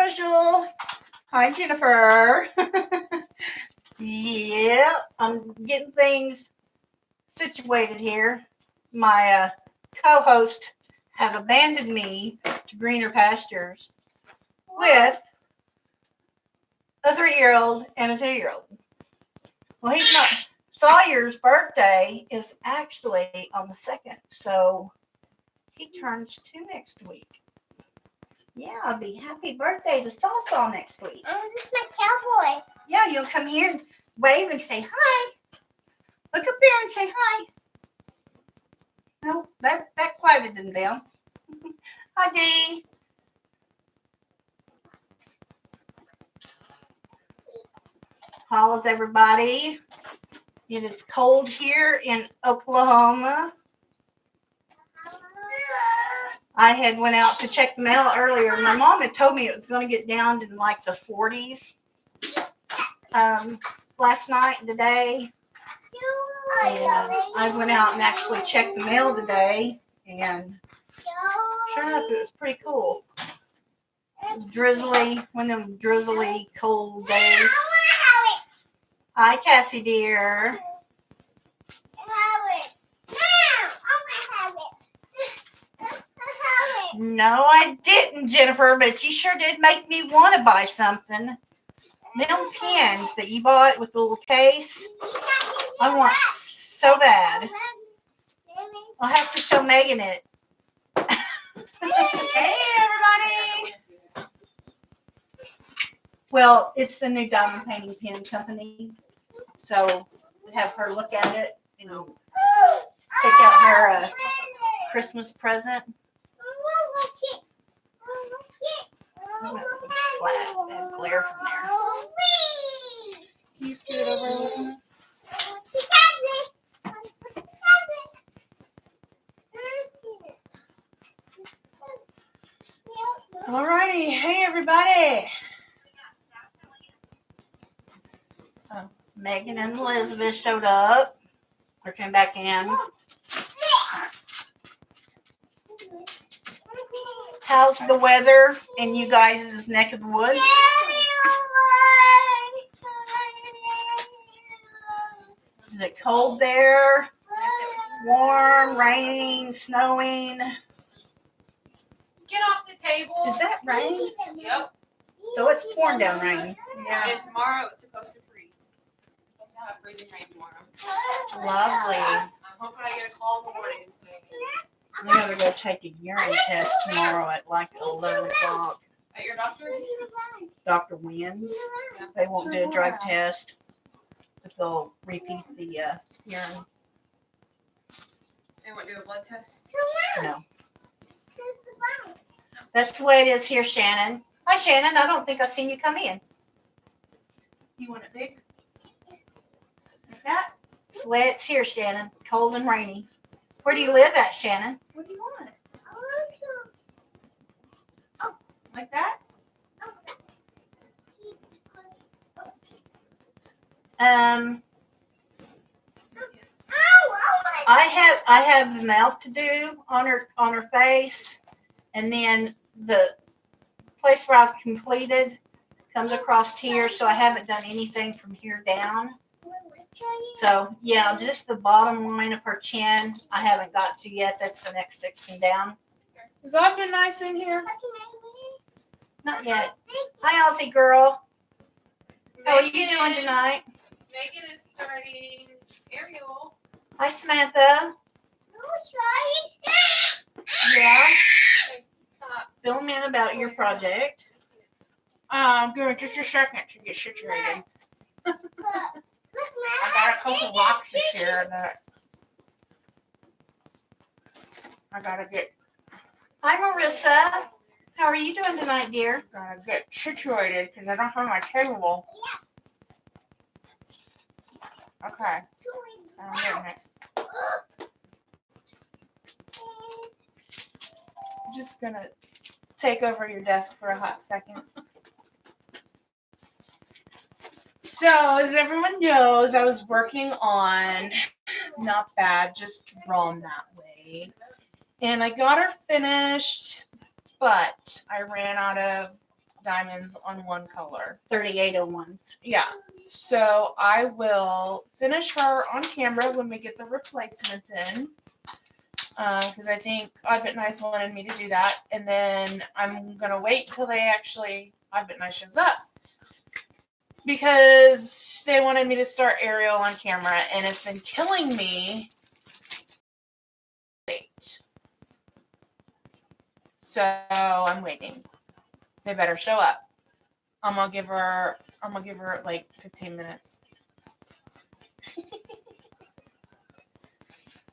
usual. Hi, Jennifer. Yeah, I'm getting things situated here. My co-host have abandoned me to greener pastures with a 3-year-old and a 2-year-old. Well, he's not. Sawyer's birthday is actually on the 2nd, so he turns 2 next week. Yeah, I'll be happy birthday to Saw next week. Oh, this is my cowboy. Yeah, you'll come here and wave and say hi. Look up there and say hi. No, that quieted them down. Hi, Dee. How's everybody? It is cold here in Oklahoma. I had went out to check the mail earlier. My mom had told me it was going to get down to like the 40s last night and today. And I went out and actually checked the mail today, and sure enough, it was pretty cool. It was drizzly, one of them drizzly, cold days. Hi, Cassie dear. No, I didn't, Jennifer, but you sure did make me want to buy something. Them pins that you bought with the little case, I want so bad. I'll have to show Megan it. Hey, everybody. Well, it's the new diamond painting pen company, so we have her look at it and pick out her Christmas present. Flat and glare from there. Can you scoot it over a little bit? Alrighty, hey everybody. So Megan and Elizabeth showed up or came back in. How's the weather in you guys' neck of the woods? Is it cold there? Warm, raining, snowing? Get off the table. Is that rain? Yep. So it's pouring down rain. Yeah. And tomorrow it's supposed to freeze. It's supposed to have freezing rain tomorrow. Lovely. I'm hoping I get a call in the morning and say, I'm going to go take a urine test tomorrow at like 11 o'clock. at your doctor? Dr. Wins. They won't do a drug test, but they'll repeat the urine. They won't do a blood test? No. That's the way it is here, Shannon. Hi, Shannon. I don't think I've seen you come in. You want it big? Like that? That's the way it's here, Shannon. Cold and rainy. Where do you live at, Shannon? What do you want? Like that? I have the mouth to do on her face, and then the place where I've completed comes across here, so I haven't done anything from here down. So yeah, just the bottom line of her chin I haven't got to yet. That's the next section down. Is Ogden nice in here? Not yet. Hi, Aussie girl. How are you Megan- doing tonight? Megan is starting Ariel. Hi, Samantha. Yeah. Stop. Fill me in about your project. Give it just a second to get situated. I got a couple boxes here that I gotta get Marissa. How are you doing tonight, dear? situated because I don't have my table. Okay. I'm getting it. Just gonna take over your desk for a hot second. So, as everyone knows, I was working on Not Bad, Just Drawn That Way. And I got her finished, but I ran out of diamonds on one color. 3801. Yeah. So I will finish her on camera when we get the replacements in. Because I think Odd But Nice wanted me to do that. And then I'm going to wait until Odd But Nice shows up. Because they wanted me to start Ariel on camera. And it's been killing me. Wait. So I'm waiting. They better show up. I'm gonna give her like 15 minutes.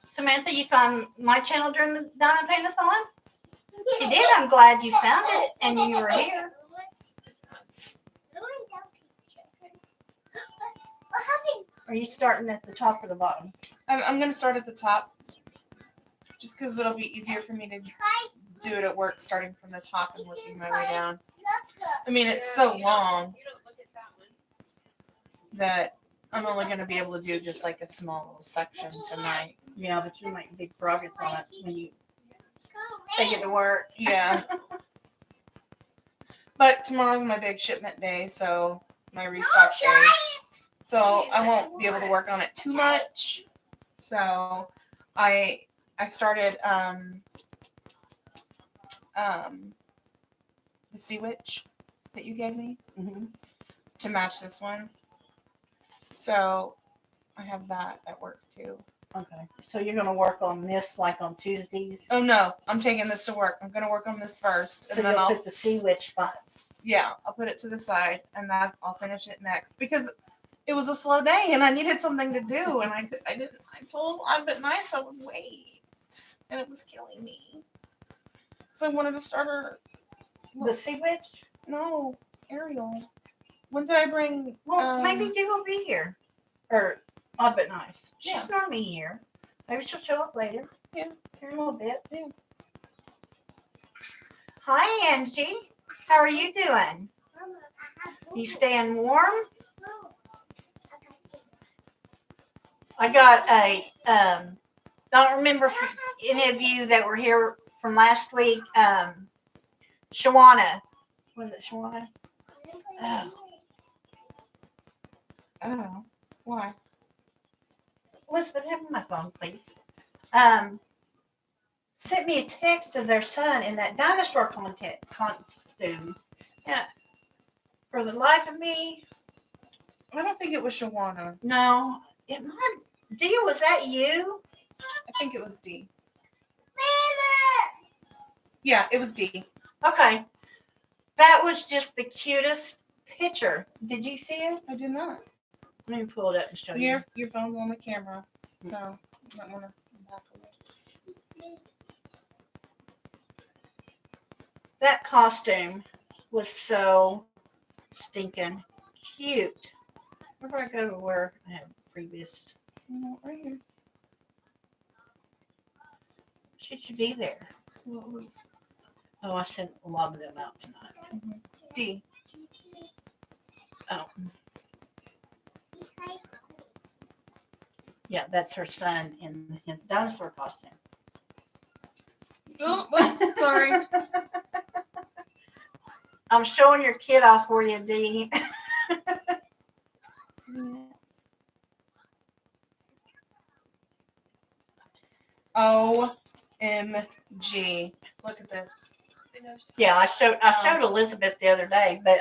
Samantha, you found my channel during the Diamond Paint-a-thon? You did. I'm glad you found it and you were here. Are you starting at the top or the bottom? I'm gonna start at the top, just because it'll be easier for me to do it at work, starting from the top and working my way down. I mean, it's so long that I'm only gonna be able to do just like a small little section tonight. Yeah, but you make big progress on it when you take it to work. Yeah. But tomorrow's my big shipment day, so my restock day. So I won't be able to work on it too much. So I started the Sea Witch that you gave me to match this one. So I have that at work too. Okay. So you're going to work on this like on Tuesdays? Oh no, I'm taking this to work. I'm gonna work on this first, So and then you'll I'll put the Sea Witch spot. I'll put it to the side, and then I'll finish it next because it was a slow day and I needed something to do, and I told Odd But Nice I would wait, and it was killing me. So I wanted to start her. The Sea Witch? No, Ariel. When did I bring? Well, maybe Dee will be here. Or Odd But Nice. She's Yeah. normally here. Maybe she'll show up later. Yeah. Here in a little bit. Yeah. Hi, Angie. How are you doing? You staying warm? I got a, I don't remember if any of you that were here from last week, Shawana. Was it Shawana? Oh. I don't know why. Elizabeth, have my phone, please. Sent me a text of their son in that dinosaur costume. Yeah. For the life of me, I don't think it was Shawana. no. It might. Dee, was that you? I think it was D. Yeah, it was D. Okay. That was just the cutest picture. Did you see it? I did not. Let me pull it up and show you. Your phone's on the camera, so you might want to back away. That costume was so stinking cute. Where do I go to where I have previous? Right here. She should be there. What was Oh, I sent a lot of them out tonight. D? Oh, yeah, that's her son in his dinosaur costume. Oh, sorry. I'm showing your kid off for you, Dee. OMG. Look at this. Yeah, I showed Elizabeth the other day, but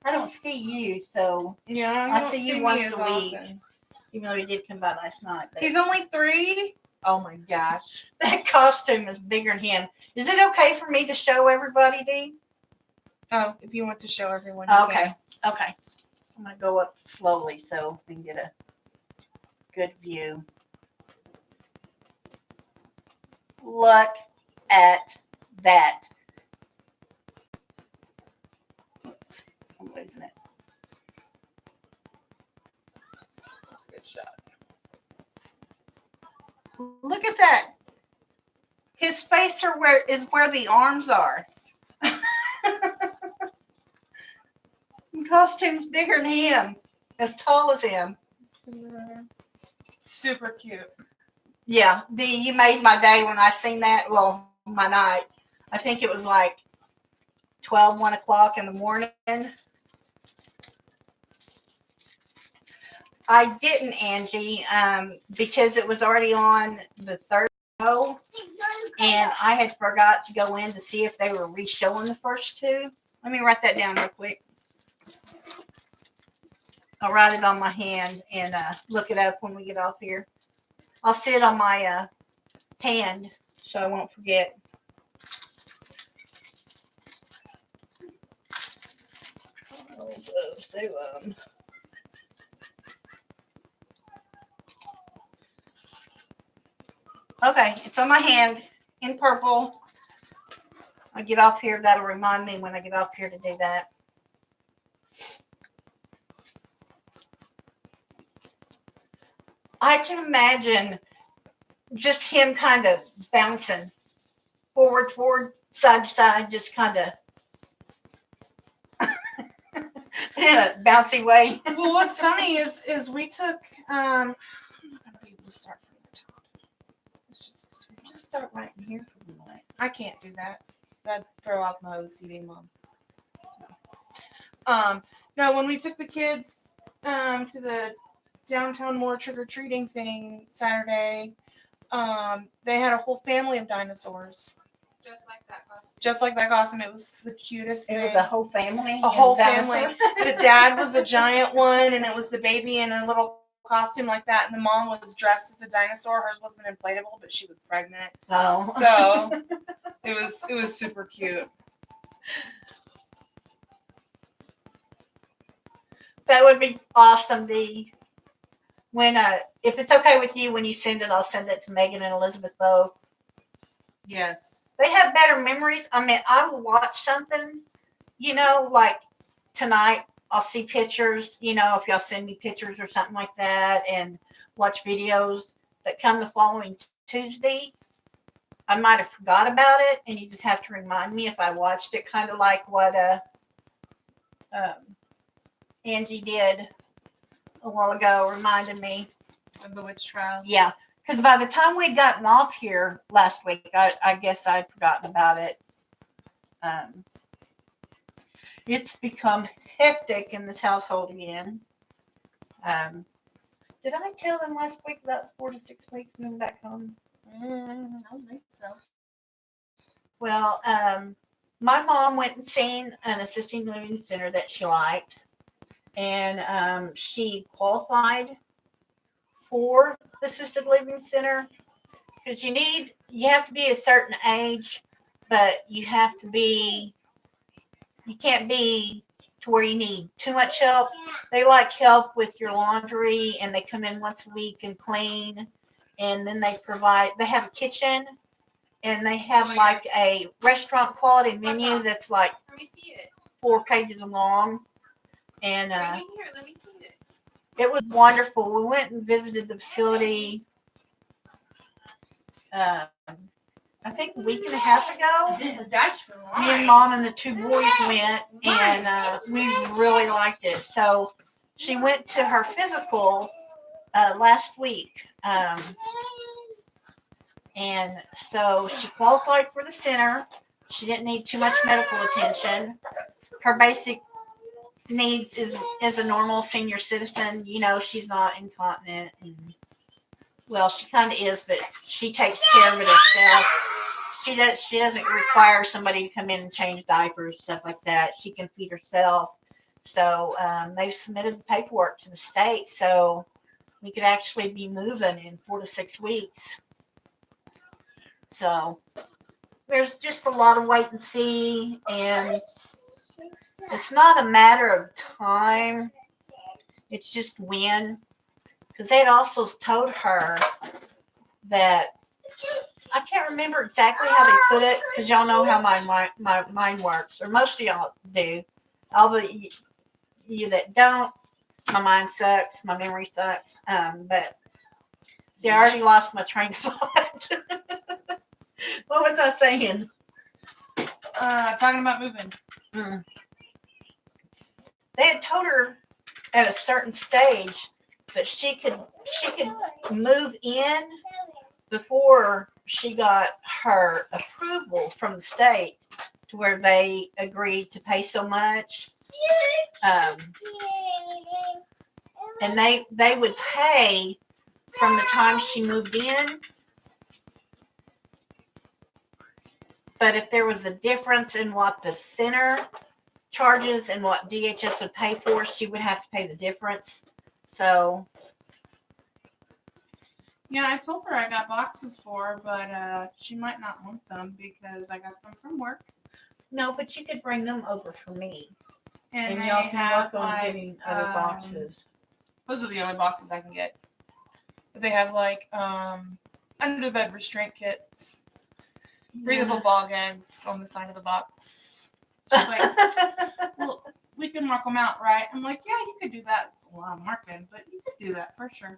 I don't see you, so Yeah, I don't see you me once as a week. often. even though he did come by last night. But He's only 3? Oh my gosh. that costume is bigger than him. Is it okay for me to show everybody, Dee? Oh, if you want to show everyone, you Okay. can. Okay. I'm going to go up slowly so we can get a good view. Look at that. Oops, I'm losing it. That's a good shot. Look at that. His face is where the arms are. The costume's bigger than him, as tall as him. Super cute. Yeah, Dee, you made my day when I seen that. Well, my night. I think it was like 12, 1 o'clock in the morning. I didn't, Angie, because it was already on the third show, and I had forgot to go in to see if they were re-showing the first two. Let me write that down real quick. I'll write it on my hand and look it up when we get off here. I'll sit on my hand so I won't forget. Okay, it's on my hand in purple. I get off here. That'll remind me when I get off here to do that. I can imagine just him kind of bouncing forward, side to side, just kind of in a bouncy way. Well, what's funny is we took I'm not gonna be able to start from the top. Let's Just start right in here for the moment. I can't do that. That'd throw off my OCD, Mom. No, when we took the kids to the downtown more trick-or-treating thing Saturday, they had a whole family of dinosaurs. Just like that costume. It was the cutest thing. It was a whole family. A whole family. The dad was a giant one, and it was the baby in a little costume like that, and the mom was dressed as a dinosaur. Hers wasn't inflatable, but she was pregnant. Oh. So it was super cute. That would be awesome, Dee. When if it's okay with you, when you send it, I'll send it to Megan and Elizabeth both. Yes. They have better memories. I mean, I will watch something, like tonight, I'll see pictures, if y'all send me pictures or something like that, and watch videos that come the following Tuesday. I might have forgot about it, and you just have to remind me if I watched it, kind of like what Angie did a while ago, reminded me. Of the witch trials. Yeah, because by the time we'd gotten off here last week, I guess I'd forgotten about it. It's become hectic in this household again. Did I tell them last week about 4 to 6 weeks moving back home? I don't think so. Well, my mom went and seen an assisted living center that she liked, and she qualified for the assisted living center because you have to be a certain age, but you can't be to where you need too much help. They like help with your laundry, and they come in once a week and clean, and then they have a kitchen, and they have like a restaurant quality menu that's like 4 pages long, and Let me see it. it was wonderful. We went and visited the facility, I think a week and a half ago. Me and Mom and the 2 boys went, and we really liked it. So she went to her physical last week. And so she qualified for the center. She didn't need too much medical attention. Her basic needs is a normal senior citizen. She's not incontinent. Well, she kind of is, but she takes care of it herself. She doesn't require somebody to come in and change diapers, stuff like that. She can feed herself. So they've submitted the paperwork to the state, so we could actually be moving in 4 to 6 weeks. So there's just a lot of wait and see, and it's not a matter of time. It's just when. Because they had also told her that, I can't remember exactly how they put it, because y'all know how my mind works, or most of y'all do. All the you that don't, my mind sucks, my memory sucks. But see, I already lost my train of thought. What was I saying? Talking about moving. They had told her at a certain stage that she could move in before she got her approval from the state to to where they agreed to pay so much. Um, and they would pay from the time she moved in. But if there was a difference in what the center charges and what DHS would pay for, she would have to pay the difference. So Yeah, I told her I got boxes for her, but she might not want them because I got them from work. no, but you could bring them over for me, and they y'all can have work on like getting other boxes. those are the only boxes I can get. But they have like under the bed restraint kits, breathable ball gags on the side of the box. She's like, well, we can mark them out, right? I'm like, yeah, you could do that. It's a lot of marking, but you could do that for sure.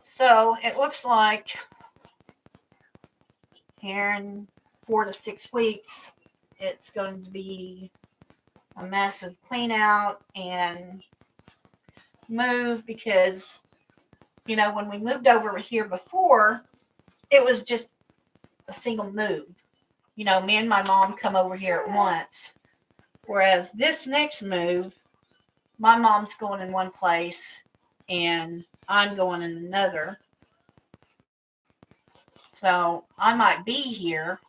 So it looks like here in 4 to 6 weeks, it's going to be a massive clean out and move because, you know, when we moved over here before, it was just a single move. You know, me and my mom come over here at once. Whereas this next move, my mom's going in one place and I'm going in another. So I might be here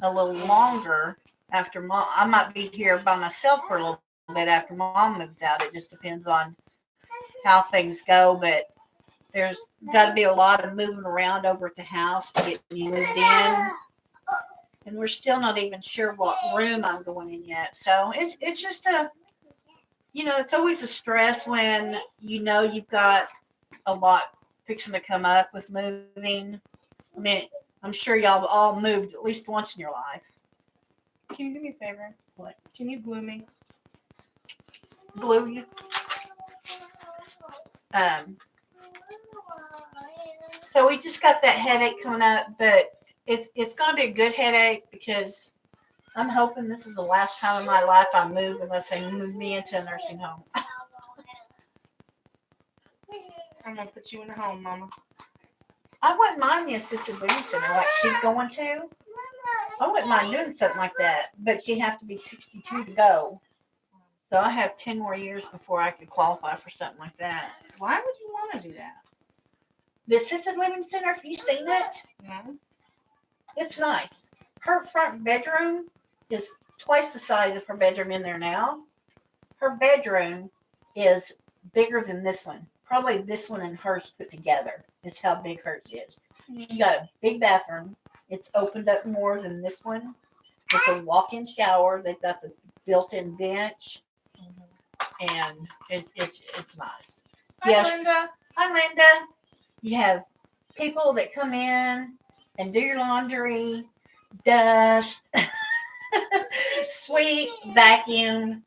a little longer after mom. I might be here by myself for a little bit after mom moves out. It just depends on how things go. But there's got to be a lot of moving around over at the house to get me moved in. And we're still not even sure what room I'm going in yet. So it's just it's always a stress when you know you've got a lot fixing to come up with moving. I mean, I'm sure y'all have all moved at least once in your life. Can you do me a favor? What? Can you glue me? Glue you? So we just got that headache coming up, but it's going to be a good headache because I'm hoping this is the last time in my life I move unless they move me into a nursing home. I'm going to put you in a home, Mama. I wouldn't mind the assisted living center like she's going to. I wouldn't mind doing something like that, but you have to be 62 to go. So I have 10 more years before I could qualify for something like that. Why would you want to do that? The assisted living center, have you seen it? No. It's nice. Her front bedroom is twice the size of her bedroom in there now. Her bedroom is bigger than this one. Probably this one and hers put together is how big hers is. She's got a big bathroom. It's opened up more than this one. It's a walk-in shower. They've got the built-in bench, and it's nice. Hi, Yes. Linda. Hi, Linda. You have people that come in and do your laundry, dust, sweep, vacuum,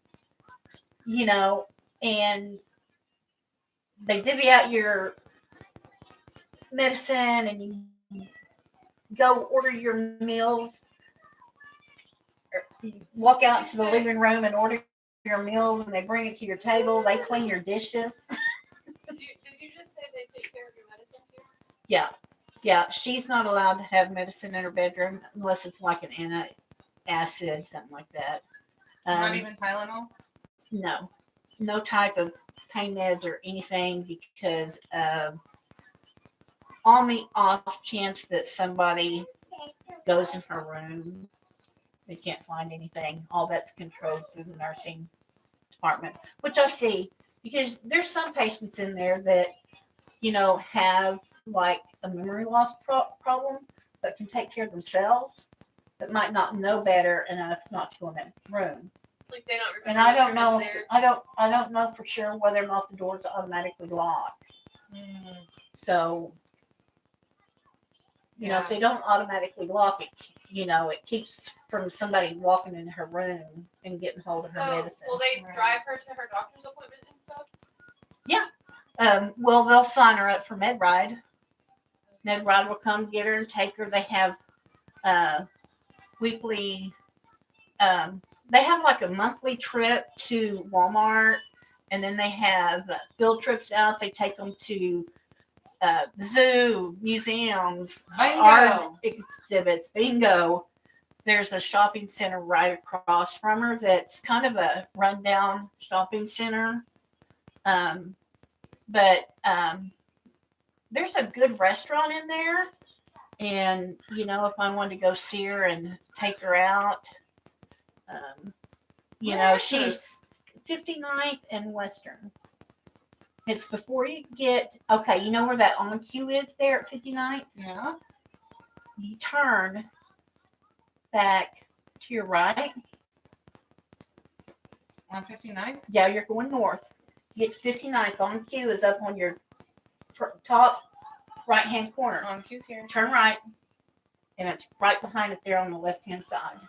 and they divvy out your medicine and you go order your meals. Or you walk out to the living room and order your meals and they bring it to your table. They clean your dishes. Did you just say they take care of your medicine here? Yeah. Yeah. She's not allowed to have medicine in her bedroom unless it's like an antacid, something like that. Not even Tylenol? No. No type of pain meds or anything because on the off chance that somebody goes in her room, they can't find anything. All that's controlled through the nursing department, which I see because there's some patients in there that, have like a memory loss problem, but can take care of themselves, but might not know better enough not to go in that room. Like they don't remember. And I don't know. There. I don't know for sure whether or not the doors automatically lock. So, if they don't automatically lock it, it keeps from somebody walking in her room and getting hold of her medicine. Will they drive her to her doctor's appointment and stuff? Yeah. Well, they'll sign her up for MedRide. MedRide will come get her and take her. They have weekly. They have like a monthly trip to Walmart, and then they have field trips out. They take them to zoo, museums, Bingo. art exhibits, bingo. There's a shopping center right across from her that's kind of a rundown shopping center. Um, but there's a good restaurant in there. And, if I wanted to go see her and take her out, um, Where is she's 59th and Western. It's before you get, okay, you know where that on cue is there at 59th? Yeah. You turn back to your right. On 59th? Yeah, you're going north. You get to 59th. On cue is up on your top right hand corner. On cue's here. Turn right, and it's right behind it there on the left hand side.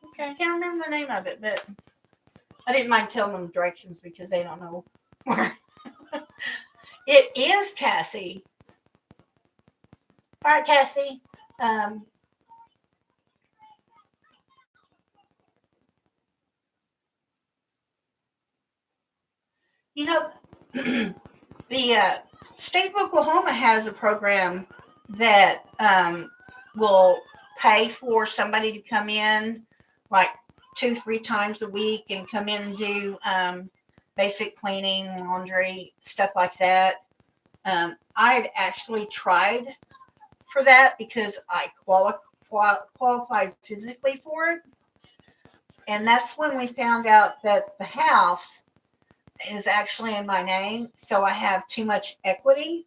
Okay. I can't remember the name of it, but I didn't mind telling them directions because they don't know where. It is Cassie. All right, Cassie. The state of Oklahoma has a program that will pay for somebody to come in like 2-3 times a week and come in and do basic cleaning, laundry, stuff like that. I had actually tried for that because I qualified physically for it. And that's when we found out that the house is actually in my name. So I have too much equity.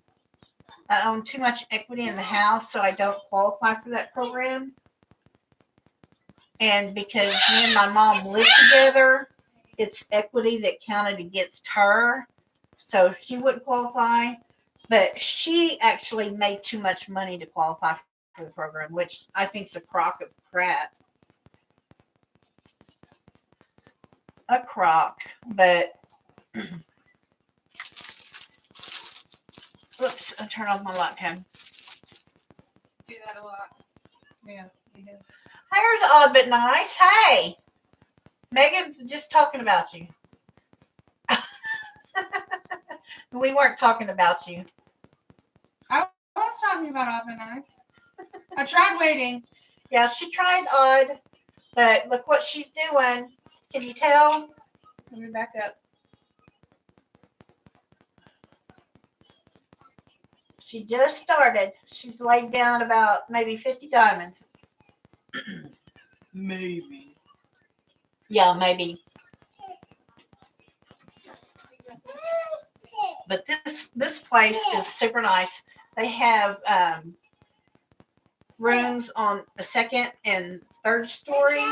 I own too much equity in the house, so I don't qualify for that program. And because me and my mom live together, it's equity that counted against her. So she wouldn't qualify. But she actually made too much money to qualify for the program, which I think is a crock of crap. A crock, but oops, I turned off my light cam. Do that a lot. Yeah. You do. Here's odd but nice. Hey, Megan's just talking about you. We weren't talking about you. I was talking about odd and nice. I tried waiting. Yeah, she tried odd, but look what she's doing. Can you tell? Let me back up. She just started. She's laid down about maybe 50 diamonds. Maybe. Yeah, maybe. But this place is super nice. They have rooms on the second and third story.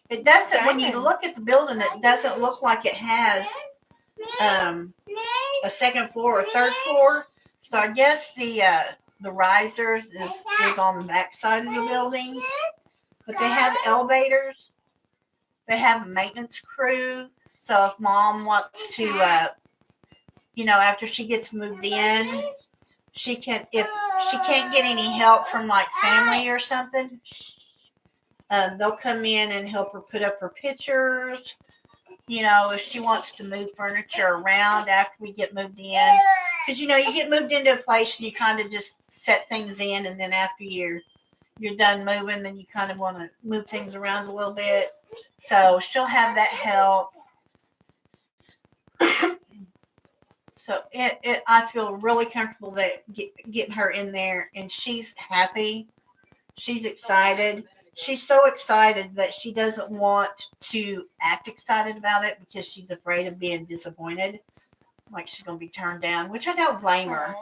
It doesn't, when you look at the building, it doesn't look like it has a second floor or third floor. So I guess the risers is on the back side of the building. But they have elevators. They have a maintenance crew. So if mom wants to, after she gets moved in, she can, if she can't get any help from like family or something, they'll come in and help her put up her pictures. If she wants to move furniture around after we get moved in. Because, you get moved into a place and you kind of just set things in. And then after you're done moving, then you kind of want to move things around a little bit. So she'll have that help. So I feel really comfortable that getting her in there. And she's happy. She's excited. She's so excited that she doesn't want to act excited about it because she's afraid of being disappointed. Like she's going to be turned down, which I don't blame her.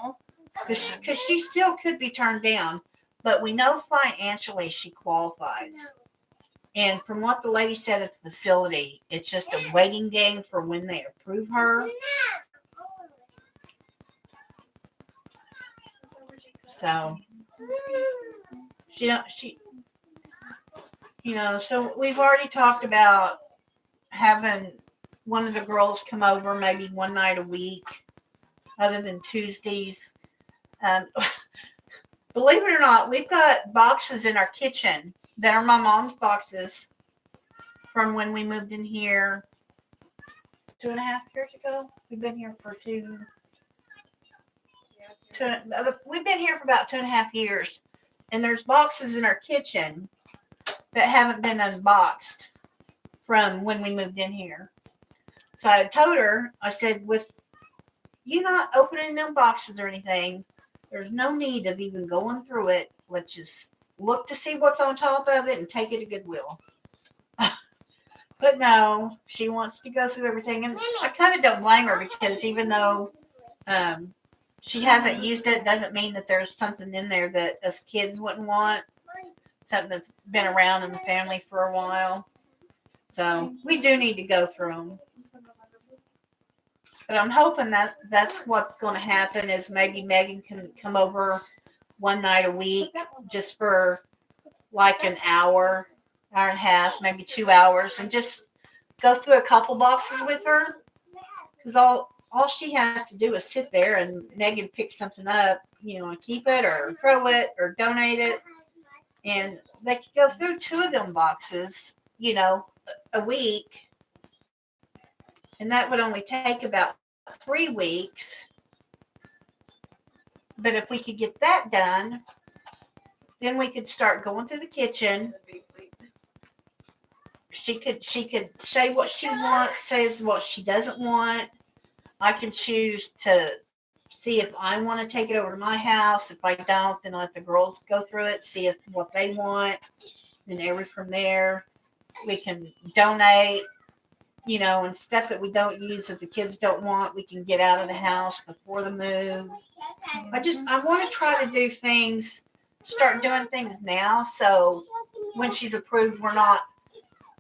Because she still could be turned down. But we know financially she qualifies. And from what the lady said at the facility, it's just a waiting game for when they approve her. So, so we've already talked about having one of the girls come over maybe one night a week, other than Tuesdays. Believe it or not, we've got boxes in our kitchen that are my mom's boxes from when we moved in here 2.5 years ago. We've been here for 2. we've been here for about 2.5 years, and there's boxes in our kitchen that haven't been unboxed from when we moved in here. So I told her, I said, with you not opening them boxes or anything, there's no need of even going through it. Let's just look to see what's on top of it and take it to Goodwill. But no, she wants to go through everything, and I kind of don't blame her, because even though she hasn't used it, doesn't mean that there's something in there that us kids wouldn't want. Something that's been around in the family for a while. So we do need to go through them. But I'm hoping that that's what's going to happen, is maybe Megan can come over one night a week just for like an hour, hour and a half, maybe 2 hours, and just go through a couple boxes with her. Because all she has to do is sit there and Megan pick something up, and keep it or throw it or donate it. And they could go through 2 of them boxes, a week. And that would only take about 3 weeks. But if we could get that done, then we could start going through the kitchen. She could say what she wants, says what she doesn't want. I can choose to see if I want to take it over to my house. If I don't, then let the girls go through it, see what they want. And from there, we can donate, and stuff that we don't use that the kids don't want, we can get out of the house before the move. I want to try to do things, start doing things now, so when she's approved, we're not,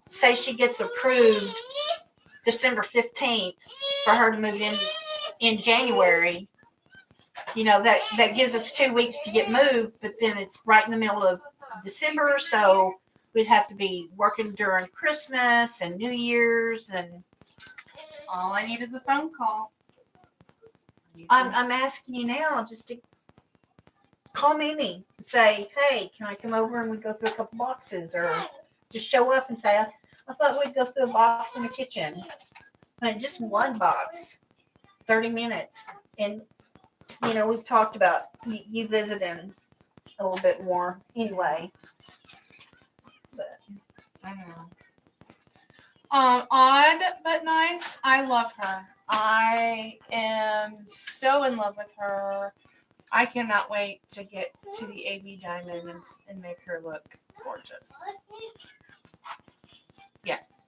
say she gets approved December 15th for her to move in January. That gives us 2 weeks to get moved, but then it's right in the middle of December, so we'd have to be working during Christmas and New Year's, and All I need is a phone call. I'm asking you now just to call Mimi and say, hey, can I come over and we go through a couple boxes, or just show up and say, I thought we'd go through a box in the kitchen. But just one box, 30 minutes. And, we've talked about you visiting a little bit more anyway. But I know. Odd but nice. I love her. I am so in love with her. I cannot wait to get to the AB Diamond and make her look gorgeous. Yes.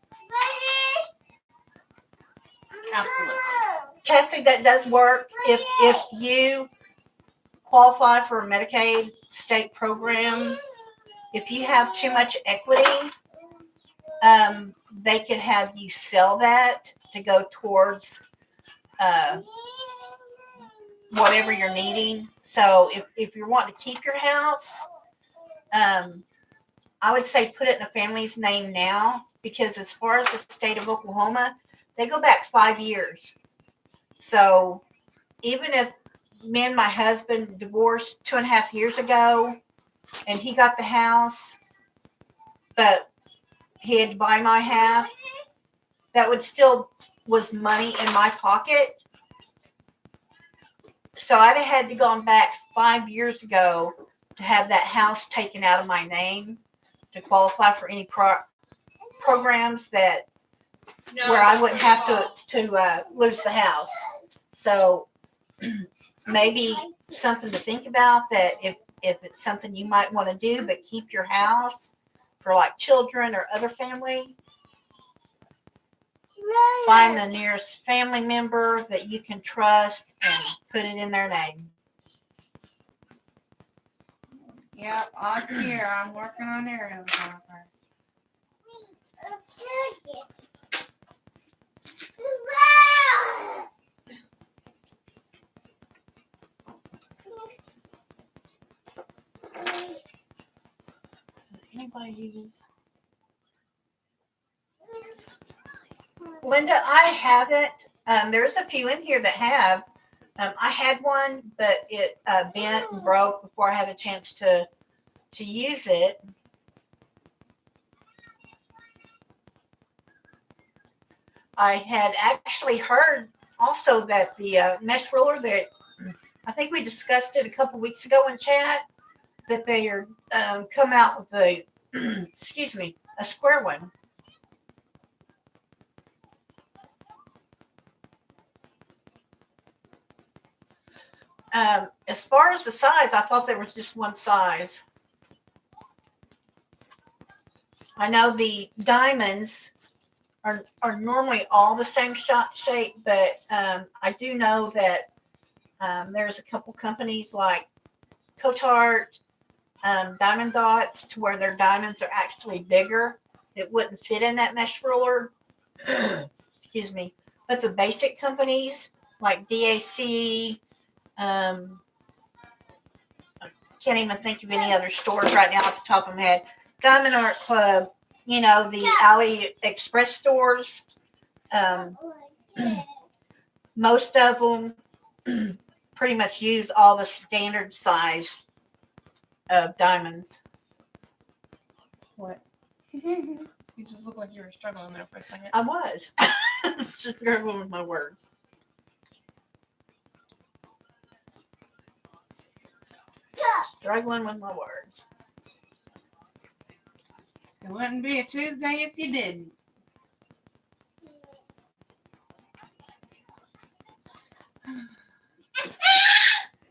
Absolutely. Cassie, that does work. If you qualify for a Medicaid state program, if you have too much equity, they can have you sell that to go towards whatever you're needing. So if you're wanting to keep your house, I would say put it in a family's name now, because as far as the state of Oklahoma, they go back 5 years. So even if me and my husband divorced 2.5 years ago and he got the house, but he had to buy my half, that would still was money in my pocket. So I'd have had to gone back 5 years ago to have that house taken out of my name to qualify for any programs that where I wouldn't have to lose the house. So maybe something to think about, that if it's something you might want to do, but keep your house for like children or other family, find the nearest family member that you can trust and put it in their name. Yep, odds here. I'm working on Ariel's offer. Anybody use Linda? I haven't. There's a few in here that have. I had one, but it bent and broke before I had a chance to use it. I had actually heard also that the mesh roller that I think we discussed it a couple weeks ago in chat that they are come out with a excuse me, a square one. As far as the size, I thought there was just one size. I know the diamonds are normally all the same shape, but I do know that there's a couple companies like Cotart, Diamond Dots, to where their diamonds are actually bigger. It wouldn't fit in that mesh ruler. Excuse me. But the basic companies like DAC, can't even think of any other stores right now off the top of my head. Diamond Art Club, you know, the AliExpress stores. Most of them pretty much use all the standard size of diamonds. What? You just look like you were struggling there for a second. I was. Just struggling with my words. Struggling with my words. It wouldn't be a Tuesday if you didn't.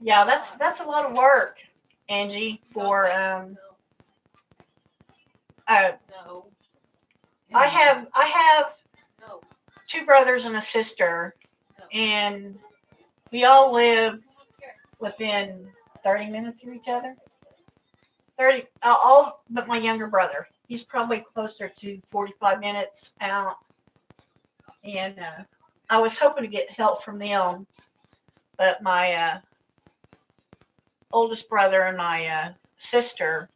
Yeah, that's a lot of work, Angie, for No. No. I have No. 2 brothers and a sister, No. and we all live within 30 minutes of each other. 30, all but my younger brother. He's probably closer to 45 minutes out. And I was hoping to get help from them, but my oldest brother and my sister,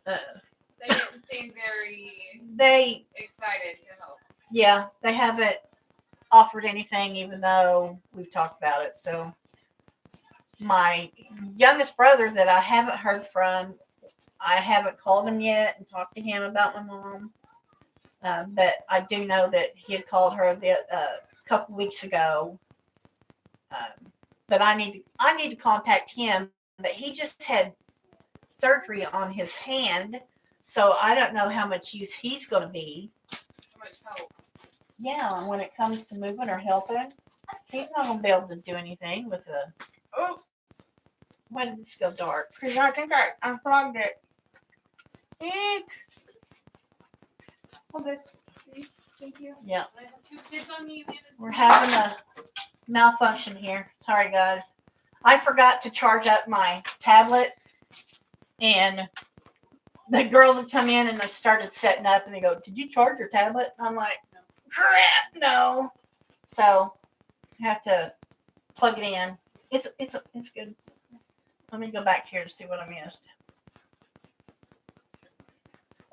They didn't seem very they, excited to help. yeah, they haven't offered anything, even though we've talked about it. So my youngest brother that I haven't heard from, I haven't called him yet and talked to him about my mom. But I do know that he had called her a couple weeks ago. But I need to contact him. But he just had surgery on his hand, so I don't know how much use he's going to be. How much help? Yeah, when it comes to moving or helping, he's not going to be able to do anything with a. Oh, Why did this go dark? because I think I unplugged it. Eek. Hold this, please. Thank you. Yeah, I have 2 kids on me, man. we're having a malfunction here. Sorry, guys. I forgot to charge up my tablet, and the girls would come in and they started setting up, and they go, "Did you charge your tablet?" And I'm like, "Crap, no." So I have to plug it in. It's good. Let me go back here to see what I missed.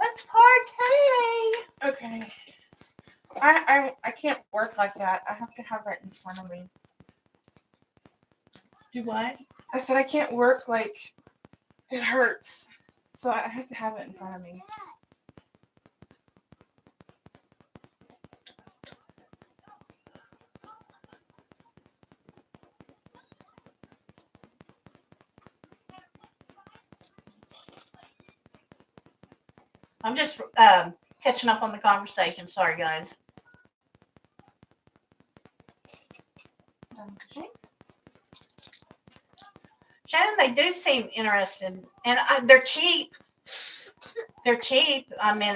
Let's partay. Okay. I can't work like that. I have to have it in front of me. Do what? I said I can't work like it hurts. So I have to have it in front of me. I'm just catching up on the conversation. Sorry, guys. Okay. Shannon, they do seem interested, and they're cheap. They're cheap. I mean,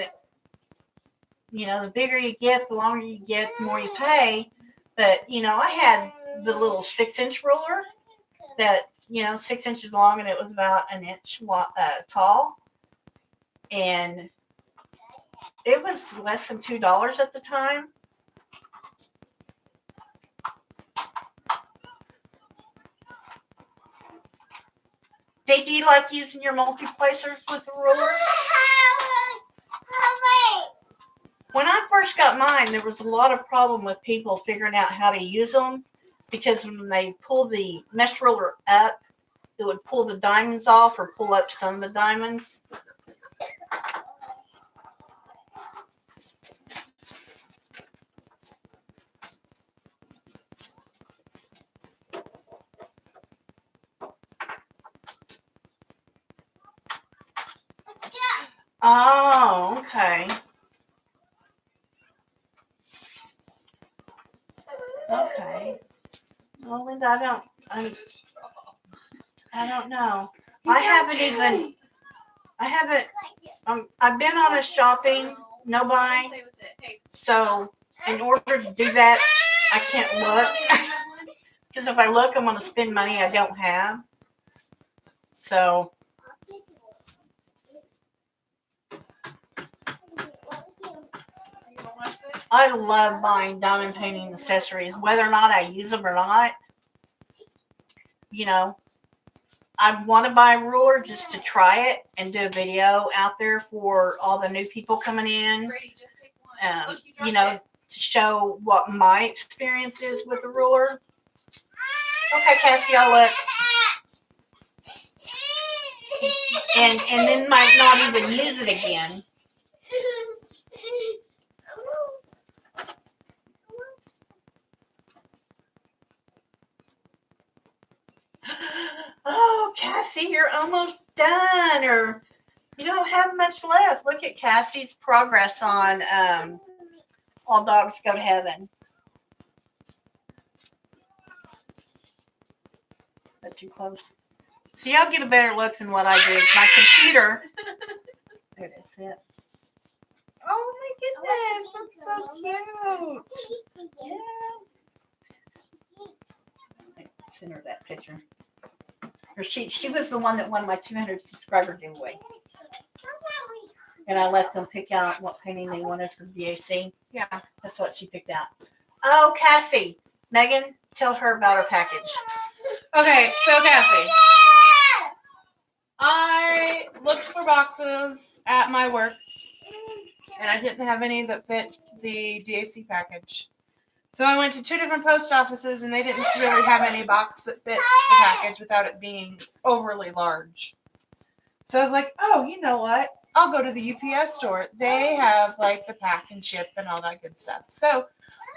the bigger you get, the longer you get, the more you pay. But I had the little 6-inch ruler that 6 inches long, and it was about an inch tall, and it was less than $2 at the time. Did you like using your multiplacers with the ruler? When I first got mine, there was a lot of problem with people figuring out how to use them, because when they pull the mesh ruler up, it would pull the diamonds off or pull up some of the diamonds. Oh, okay. Okay. Well, Linda, I don't know. I've been on a shopping, no buy. Stay with it. Hey, So in order to do that, I can't look. Because if I look, I'm going to spend money I don't have. So you wanna watch this? I love buying diamond painting accessories, whether or not I use them or not. You know, I want to buy a ruler just to try it and do a video out there for all the new people coming in. Brady, just take one. Look, you You dropped know, it. to show what my experience is with the ruler. Okay, Cassie, I'll look. And then might not even use it again. Oh, Cassie, you're almost done, or you don't have much left. Look at Cassie's progress on All Dogs Go to Heaven. Is that too close? See, I'll get a better look than what I did. My computer. There it is. It. Oh my goodness, that's so cute. Yeah. Send her that picture. Or she was the one that won my 200 subscriber giveaway. And I let them pick out what painting they wanted for DAC. Yeah. That's what she picked out. Oh, Cassie. Megan, tell her about her package. Okay, so Cassie, I looked for boxes at my work, and I didn't have any that fit the DAC package. So I went to 2 different post offices, and they didn't really have any box that fit the package without it being overly large. So I was like, oh, you know what? I'll go to the UPS store. They have like the pack and ship and all that good stuff. So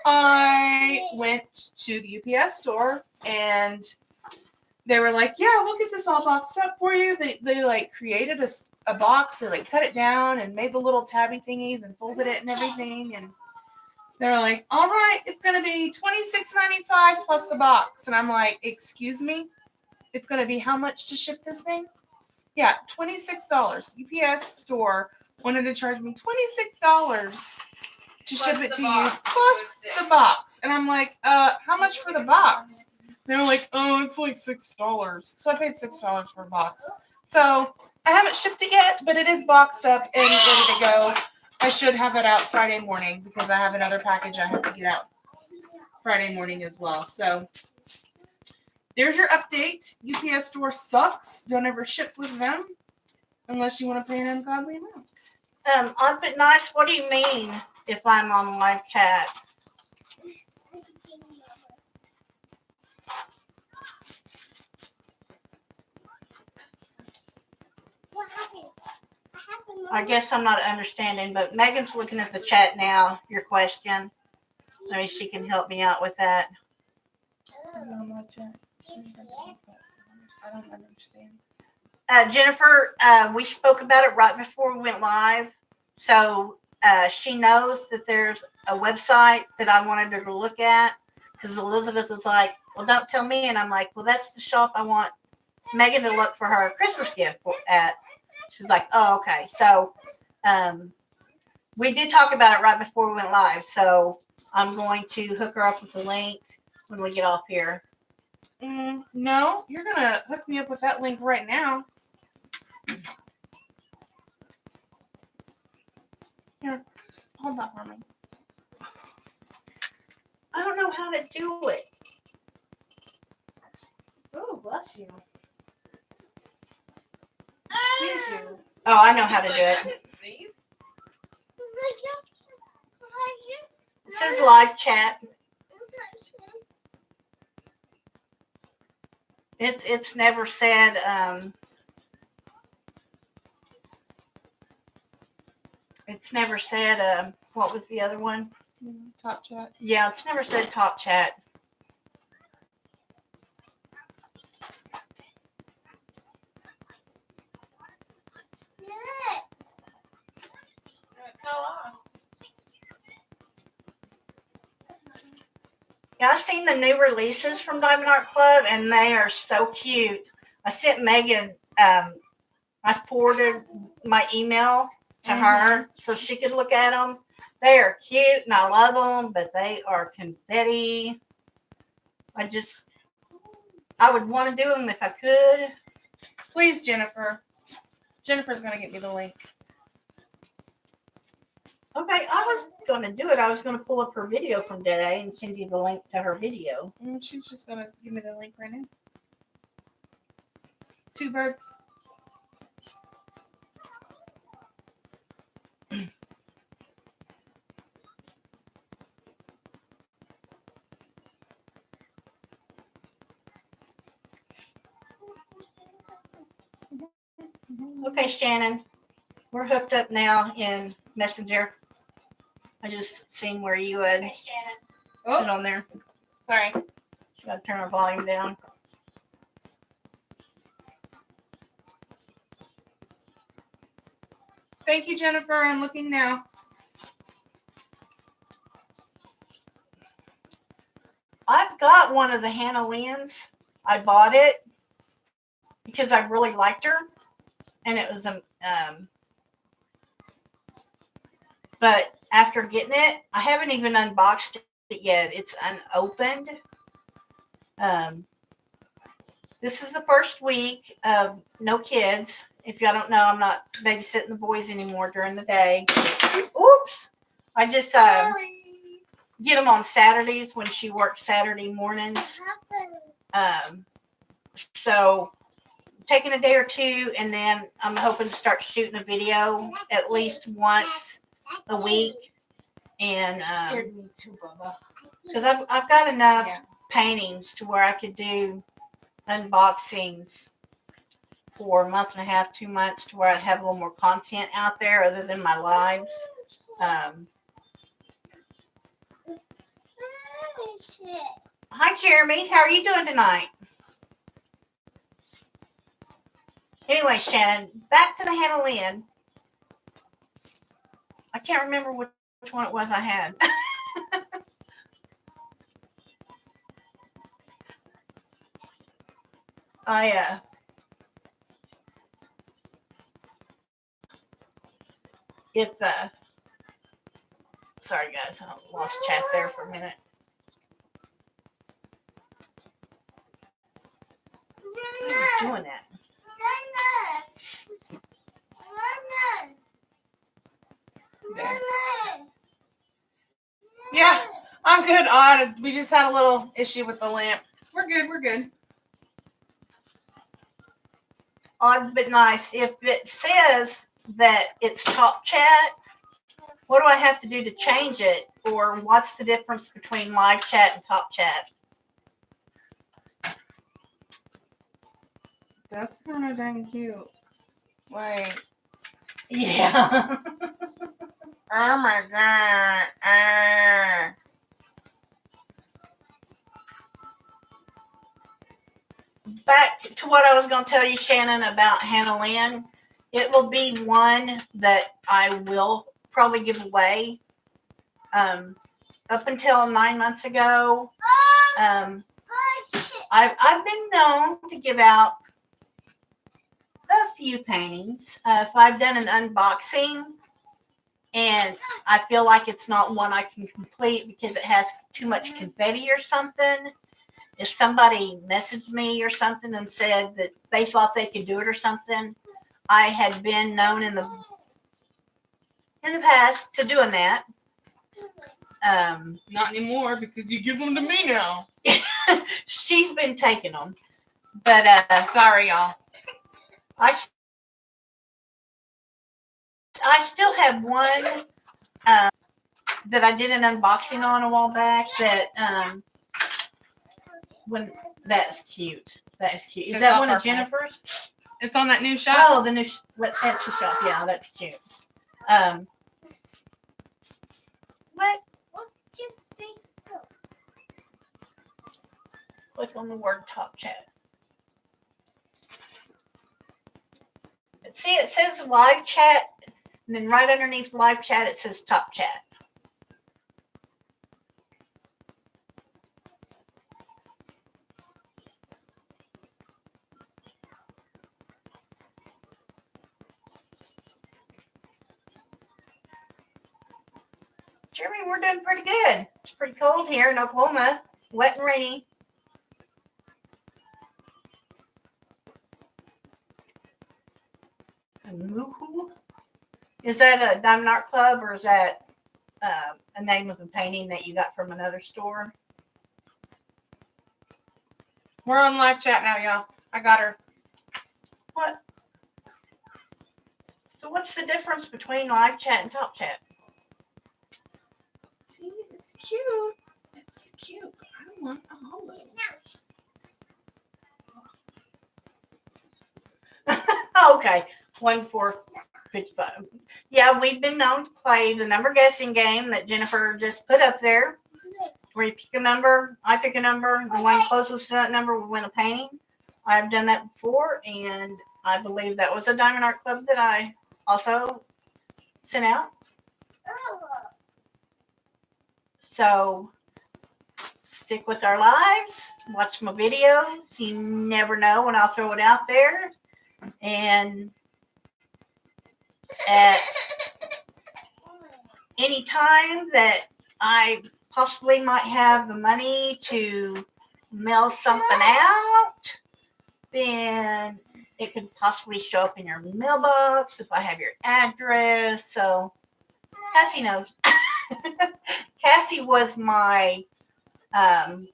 I went to the UPS store, and they were like, yeah, we'll get this all boxed up for you. They like created a box. They like cut it down and made the little tabby thingies and folded it and everything. And they're like, all right, it's going to be $26.95 plus the box. And I'm like, excuse me? It's going to be how much to ship this thing? Yeah, $26. UPS store wanted to charge me $26 to ship it to you plus the box. And I'm like, how much for the box? They're like, oh, it's like $6. So I paid $6 for a box. So I haven't shipped it yet, but it is boxed up and ready to go. I should have it out Friday morning because I have another package I have to get out Friday morning as well. So there's your update. UPS store sucks. Don't ever ship with them unless you want to pay an ungodly amount. Up at nice, what do you mean if I'm on live chat? I guess I'm not understanding, but Megan's looking at the chat now, your question. Maybe she can help me out with that. I don't understand. Jennifer, we spoke about it right before we went live. So she knows that there's a website that I wanted her to look at because Elizabeth was like, well, don't tell me. And I'm like, well, that's the shop I want Megan to look for her Christmas gift at. She's like, oh, okay. So we did talk about it right before we went live. So I'm going to hook her up with the link when we get off here. No, you're going to hook me up with that link right now. Here, hold that for me. I don't know how to do it. Oh, bless you. Oh, I know how to do I it. didn't sneeze. It says live chat. It's never said what was the other one? Top chat. Yeah, it's never said top chat. Yeah, I've seen the new releases from Diamond Art Club, and they are so cute. I sent Megan. I forwarded my email to her so she could look at them. They are cute, and I love them, but they are confetti. I would want to do them if I could. Please, Jennifer. Jennifer's gonna get me the link. Okay, I was going to do it. I was going to pull up her video from today and send you the link to her video. She's just gonna give me the link right now. Two birds. Okay, Shannon, we're hooked up now in Messenger. I just seen where you had put on there. Sorry. Got to turn our volume down. Thank you, Jennifer. I'm looking now. I've got one of the Hannah Lynn's. I bought it because I really liked her, and it was but after getting it, I haven't even unboxed it yet. It's unopened. This is the first week of no kids. If y'all don't know, I'm not babysitting the boys anymore during the day. Oops. I just get them on Saturdays when she works Saturday mornings. So taking a day or two, and then I'm hoping to start shooting a video at least once a week. And because I've got enough paintings to where I could do unboxings for a month and a half, 2 months, to where I'd have a little more content out there other than my lives. Hi, Jeremy. How are you doing tonight? Anyway, Shannon, back to the Hannah Lynn. I can't remember which one it was I had. Sorry guys, I lost chat there for a minute. I'm doing that. Yeah, I'm good. We just had a little issue with the lamp. We're good. We're good. Odd but nice. If it says that it's Top Chat, what do I have to do to change it? Or what's the difference between live chat and Top Chat? That's kind of dang cute. Like, yeah. oh my god. Back to what I was going to tell you, Shannon, about Hannah Lynn. It will be one that I will probably give away. Up until 9 months ago, I've been known to give out a few paintings. If I've done an unboxing and I feel like it's not one I can complete because it has too much confetti or something, if somebody messaged me or something and said that they thought they could do it or something, I had been known in the past to doing that. Not anymore because you give them to me now. She's been taking them, but sorry, y'all. I still have one that I did an unboxing on a while back. That's cute. That is cute. Is that one of Jennifer's? It's on that new shop. Oh, the new Etsy shop. Yeah, that's cute. What? Click on the word Top Chat. See, it says live chat, and then right underneath live chat, it says Top Chat. Jeremy, we're doing pretty good. It's pretty cold here in Oklahoma. Wet and rainy. Moo-hoo. Is that a Diamond Art Club or is that a name of a painting that you got from another store? We're on live chat now, y'all. I got her. What? So what's the difference between live chat and top chat? See, it's cute. It's cute. I want a olive. Okay, 1-4-55. Yeah, we've been known to play the number guessing game that Jennifer just put up there, where you pick a number, I pick a number, the one closest to that number will win a painting. I've done that before, and I believe that was a Diamond Art Club that I also sent out. So stick with our lives, watch my videos. You never know when I'll throw it out there. And at any time that I possibly might have the money to mail something out, then it could possibly show up in your mailbox if I have your address. So Cassie knows. Cassie was my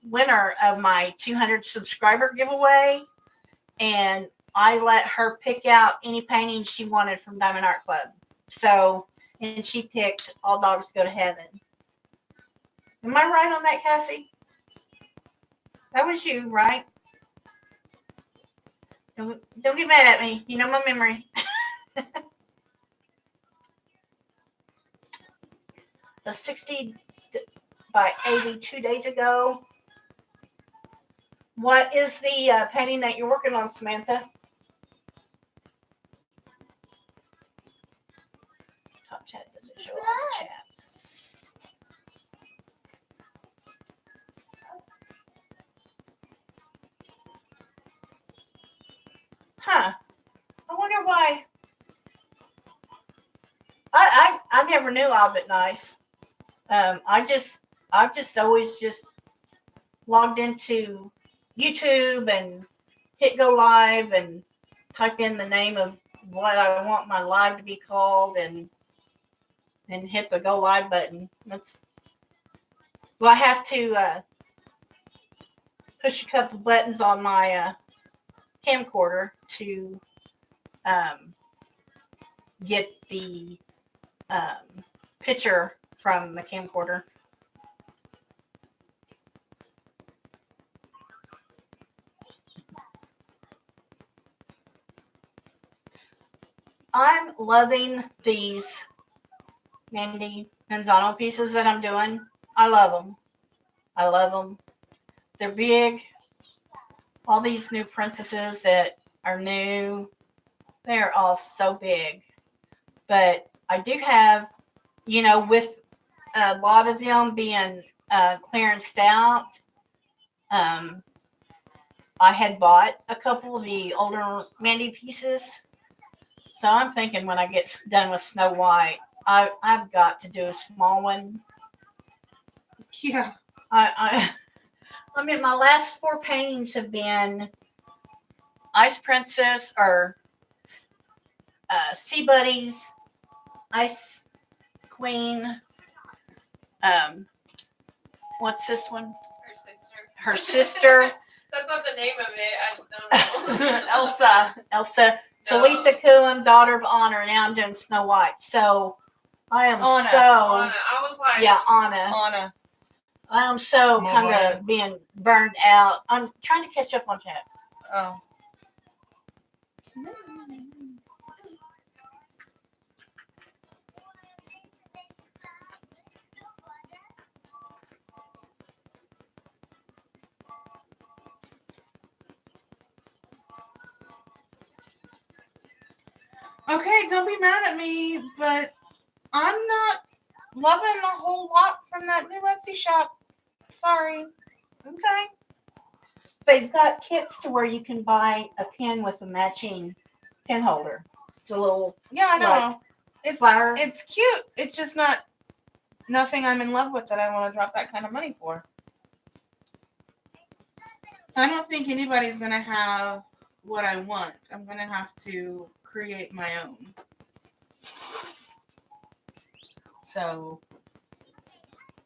winner of my 200 subscriber giveaway, and I let her pick out any painting she wanted from Diamond Art Club. So, and she picked All Dogs Go to Heaven. Am I right on that, Cassie? That was you, right? Don't get mad at me. You know my memory. The 60 by 80 2 days ago. What is the painting that you're working on, Samantha? Top chat doesn't show up in the chat. Huh. I wonder why. I never knew Albert Nice. I've just always just logged into YouTube and hit go live and type in the name of what I want my live to be called and hit the go live button. I have to push a couple buttons on my camcorder to get the picture from the camcorder. I'm loving these Mandy Manzano pieces that I'm doing. I love them. I love them. They're big. All these new princesses that are new, they're all so big. But I do have, with a lot of them being clearanced out, I had bought a couple of the older Mandy pieces. So I'm thinking when I get done with Snow White, I've got to do a small one. Yeah. I mean, my last 4 paintings have been Ice Princess or Sea Buddies, Ice Queen. What's this one? Her sister. Her sister. That's not the name of it. I don't know. Elsa. No. Talitha Kuhn, Daughter of Honor. Now I'm doing Snow White. So I am Anna. Anna. I was like, yeah, Anna. Anna. I'm so Oh, kind wow. of being burned out. I'm trying to catch up on chat. Oh. Okay, don't be mad at me, but I'm not loving a whole lot from that new Etsy shop. Sorry. Okay. They've got kits to where you can buy a pin with a matching pin holder. It's a little Yeah, I know. Like It's flower. it's cute. It's just not nothing I'm in love with that I want to drop that kind of money for. I don't think anybody's going to have what I want. I'm going to have to create my own. So,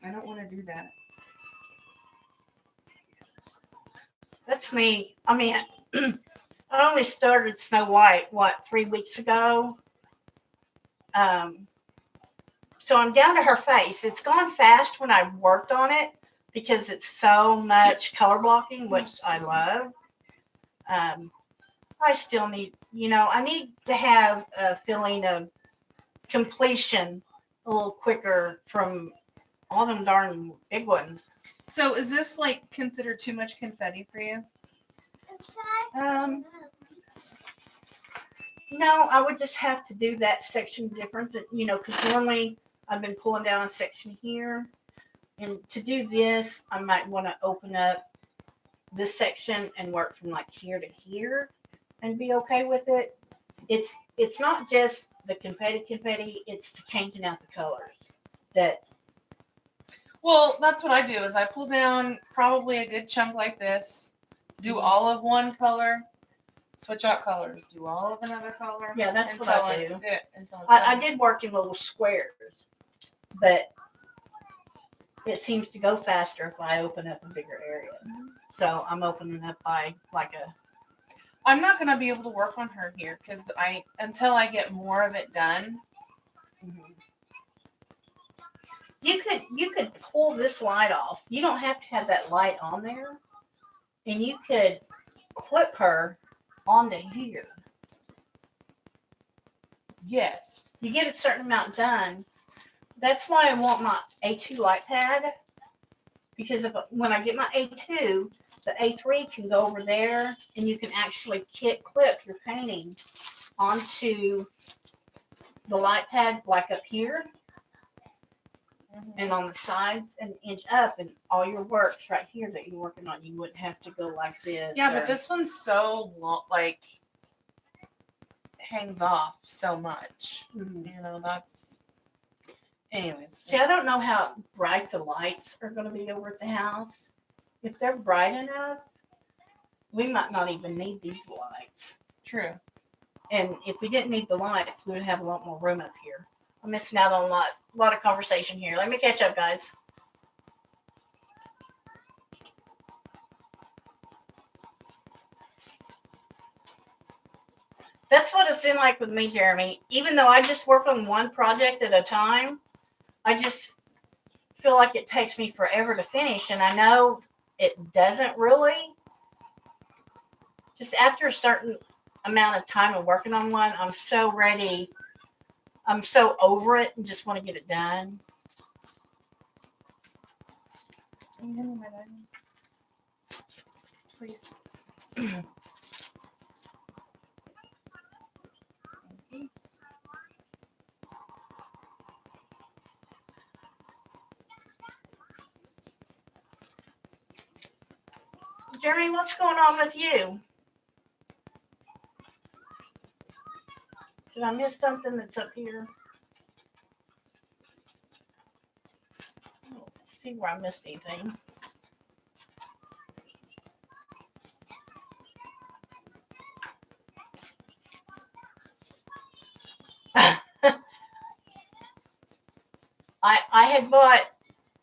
I don't want to do that. That's me. I mean, I only started Snow White, 3 weeks ago? So I'm down to her face. It's gone fast when I worked on it because it's so much color blocking, which I love. I still need, I need to have a feeling of completion a little quicker from all them darn big ones. So, is this like considered too much confetti for you? No, I would just have to do that section different, because normally I've been pulling down a section here. And to do this, I might want to open up this section and work from like here to here and be okay with it. It's not just the confetti, it's the changing out the colors. Well, that's what I do is I pull down probably a good chunk like this, do all of one color, switch out colors, do all of another color. Yeah, that's what I do. I I did work in little squares, but it seems to go faster if I open up a bigger area. So I'm opening up by like a. I'm not gonna be able to work on her here because until I get more of it done. You could pull this light off. You don't have to have that light on there, and you could clip her onto here. Yes. You get a certain amount done. That's why I want my A2 light pad, because when I get my A2, the A3 can go over there, and you can actually clip your painting onto the light pad, like up here, and on the sides, and inch up, and all your works right here that you're working on, you wouldn't have to go like this. Yeah, but this one's so long, hangs off so much. Mm-hmm. That's. Anyways. See, I don't know how bright the lights are going to be over at the house. If they're bright enough, we might not even need these lights. True. And if we didn't need the lights, we would have a lot more room up here. I'm missing out on a lot of conversation here. Let me catch up, guys. That's what it's been like with me, Jeremy. Even though I just work on one project at a time, I just feel like it takes me forever to finish. And I know it doesn't really. Just after a certain amount of time of working on one, I'm so ready. I'm so over it and just want to get it done. Please. Jeremy, what's going on with you? Did I miss something that's up here? Let's see where I missed anything. I had bought,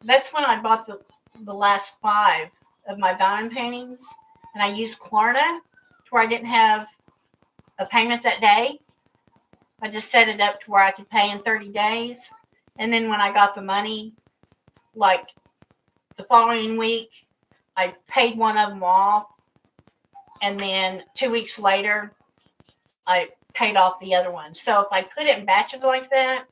that's when I bought the last 5 of my diamond paintings, and I used Klarna to where I didn't have a payment that day. I just set it up to where I could pay in 30 days. And then when I got the money, like the following week, I paid one of them off. And then 2 weeks later, I paid off the other one. So if I put it in batches like that,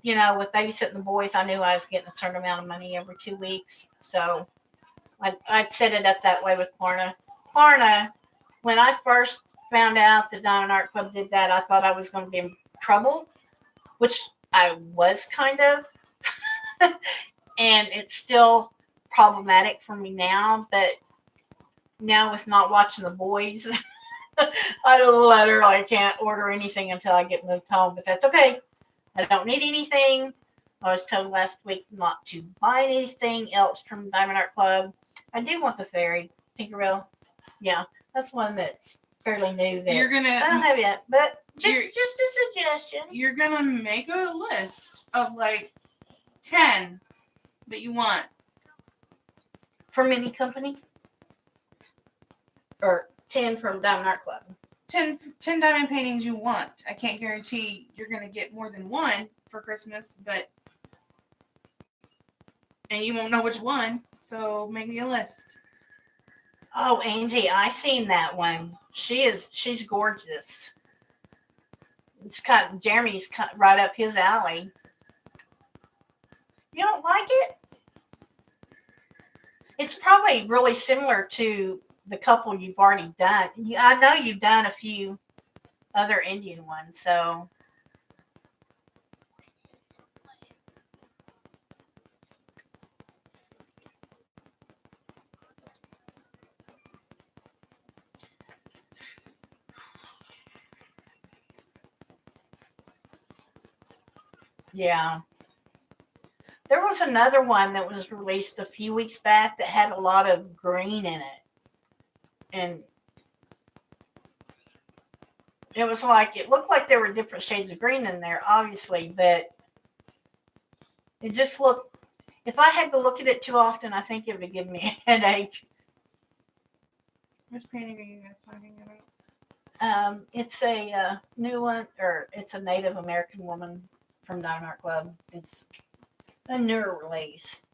with babysitting the boys, I knew I was getting a certain amount of money every 2 weeks. So I'd set it up that way with Klarna. Klarna, when I first found out that Diamond Art Club did that, I thought I was going to be in trouble, which I was kind of. And it's still problematic for me now, but now with not watching the boys, I literally can't order anything until I get moved home, but that's okay. I don't need anything. I was told last week not to buy anything else from Diamond Art Club. I do want the fairy, Tinkerbell. Yeah, that's one that's fairly new that You're I don't gonna have yet, but You're- just a suggestion. you're gonna make a list of like 10 that you want. From any company? Or 10 from Diamond Art Club. 10 diamond paintings you want. I can't guarantee you're gonna get more than one for Christmas, but and you won't know which one, so make me a list. Oh, Angie, I seen that one. She's gorgeous. Jeremy's right up his alley. You don't like it? It's probably really similar to the couple you've already done. I know you've done a few other Indian ones, so yeah. There was another one that was released a few weeks back that had a lot of green in it. And it looked like there were different shades of green in there, obviously, but it just looked, if I had to look at it too often, I think it would give me a headache. Which painting are you guys talking about? It's a new one, or it's a Native American woman from Diamond Art Club. It's a newer release.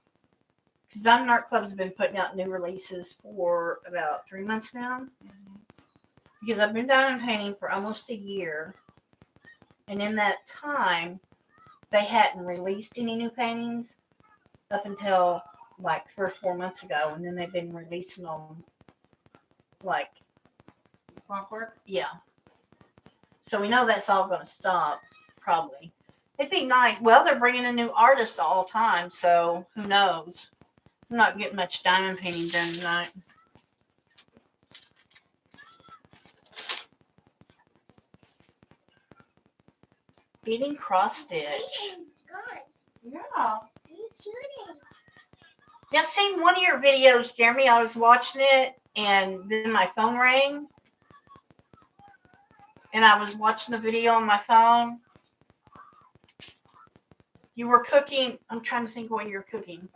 Because Diamond Art Club's been putting out new releases for about 3 months now. Because I've been diamond painting for almost a year. And in that time, they hadn't released any new paintings up until like 3 or 4 months ago. And then they've been releasing them like, Clockwork? yeah. So we know that's all going to stop, probably. It'd be nice. Well, they're bringing a new artist all time, so who knows? I'm not getting much diamond painting done tonight. Eating cross stitch. Yeah. Yeah, seen one of your videos, Jeremy. I was watching it, and then my phone rang, and I was watching the video on my phone. You were cooking. I'm trying to think what you were cooking.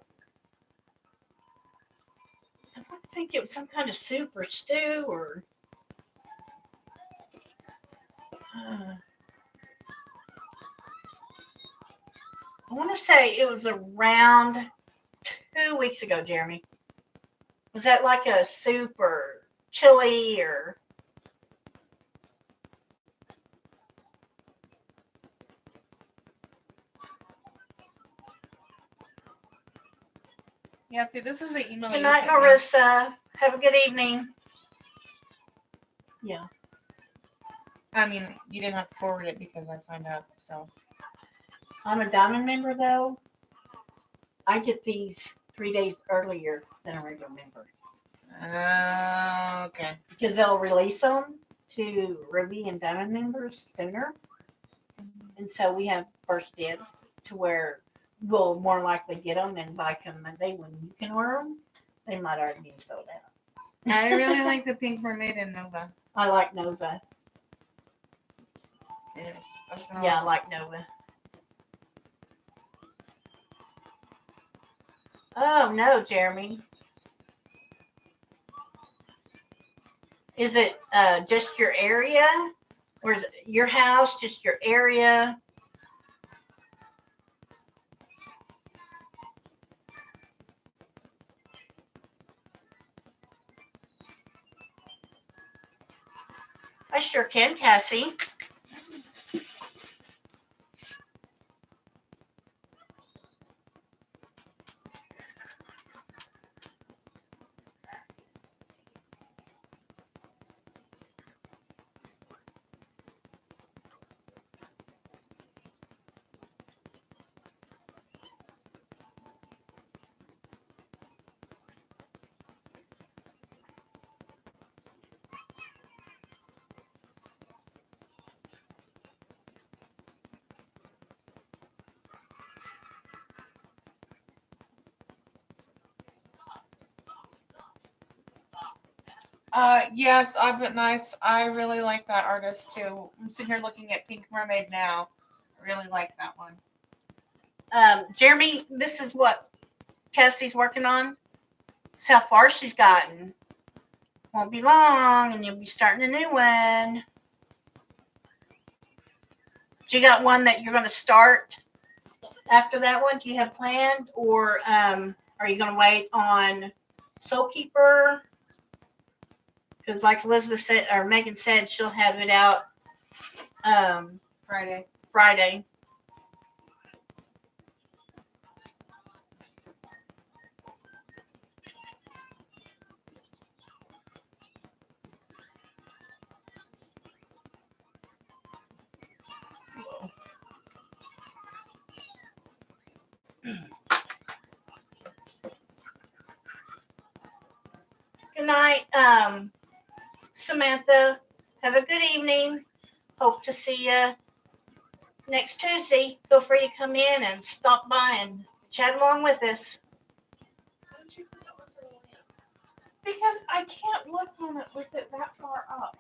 I don't think it was some kind of soup or stew or. I want to say it was around 2 weeks ago, Jeremy. Was that like a soup or chili or? Yeah, see, this is the email. Good you night, sent me. Marissa. Have a good evening. Yeah. I mean, you didn't have to forward it because I signed up, so. I'm a diamond member, though. I get these 3 days earlier than a regular member Okay. because they'll release them to Ruby and Diamond members sooner. And so we have first dibs to where we'll more likely get them and buy come Monday when you can order them. They might already be sold out. I really like the Pink Mermaid in Nova. I like Nova. Yes. Yeah, I like Nova. Oh, no, Jeremy. Is it just your area? Or is it your house, just your area? I sure can, Cassie. Yes, Odd but Nice. I really like that artist too. I'm sitting here looking at Pink Mermaid now. I really like that one. Jeremy, this is what Cassie's working on. This is how far she's gotten. Won't be long, and you'll be starting a new one. Do you got one that you're going to start after that one? Do you have planned, or are you going to wait on Soul Keeper? Because, like Elizabeth said, or Megan said, she'll have it out Friday. Good night, Samantha. Have a good evening. Hope to see you next Tuesday. Feel free to come in and stop by and chat along with us. Why don't you put that one for me? Because I can't look on it with it that far up.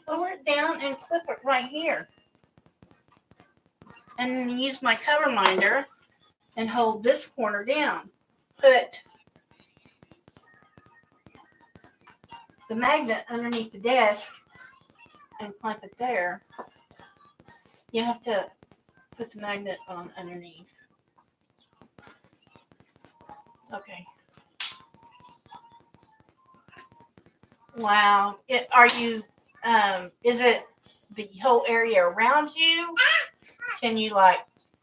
Lower it down and clip it right here. And then use my cover minder and hold this corner down. Put the magnet underneath the desk and clamp it there. You have to put the magnet on underneath. Okay. Wow. Are you, is it the whole area around you? Can you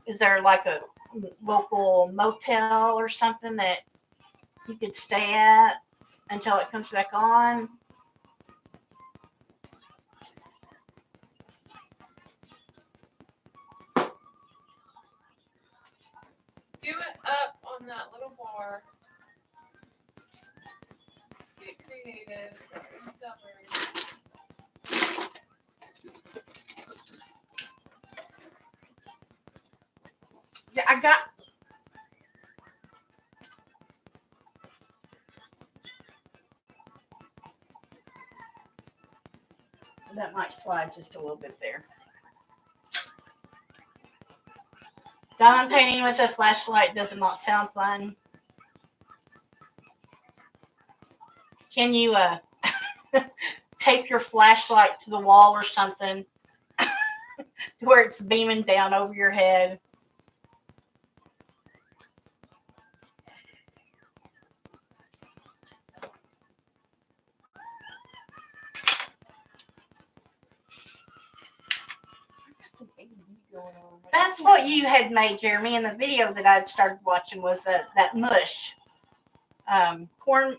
is there like a local motel or something that you could stay at until it comes back on? Do it up on that little bar. Get creative. Stop being stubborn. Yeah, I got. That might slide just a little bit there. Dawn painting with a flashlight does not sound fun. Can you tape your flashlight to the wall or something where it's beaming down over your head? That's what you had made, Jeremy, in the video that I'd started watching was that mush. Corn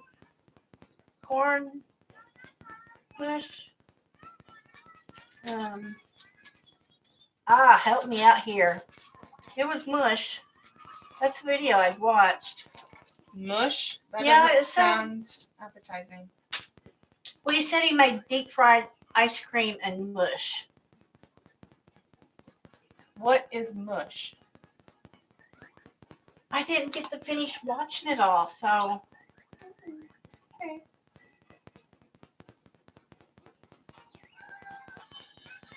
mush. Help me out here. It was mush. That's the video I'd watched. Mush? That Yeah, doesn't it sound appetizing. Well, he said he made deep fried ice cream and mush. What is mush? I didn't get to finish watching it all, so. Okay.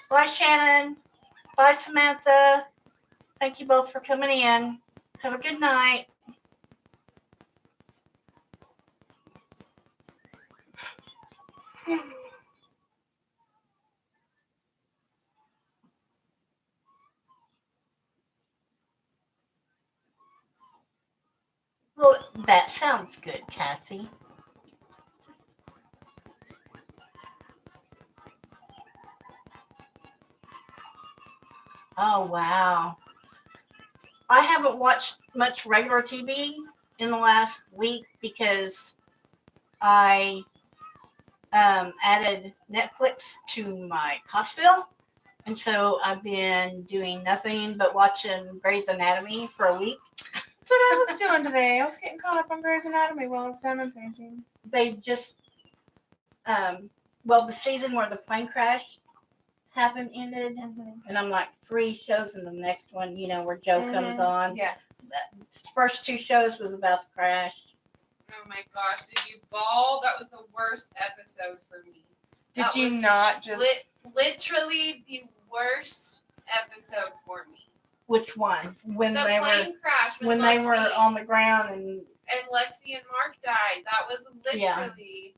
Bye, Shannon. Bye, Samantha. Thank you both for coming in. Have a good night. Well, that sounds good, Cassie. Oh, wow. I haven't watched much regular TV in the last week because I added Netflix to my Cox bill. And so I've been doing nothing but watching Grey's Anatomy for a week. That's what I was doing today. I was getting caught up on Grey's Anatomy while I was diamond painting. They just, the season where the plane crash happened ended. Mm-hmm. And I'm like 3 shows in the next one, where Joe comes on. Yeah. The first 2 shows was about the crash. Oh my gosh, did you bawl? That was the worst episode for me. Did That you was not just? literally the worst episode for me. Which one? When The they were plane crash with when they were Lexi on the ground and and Lexi and Mark died. That was Yeah. literally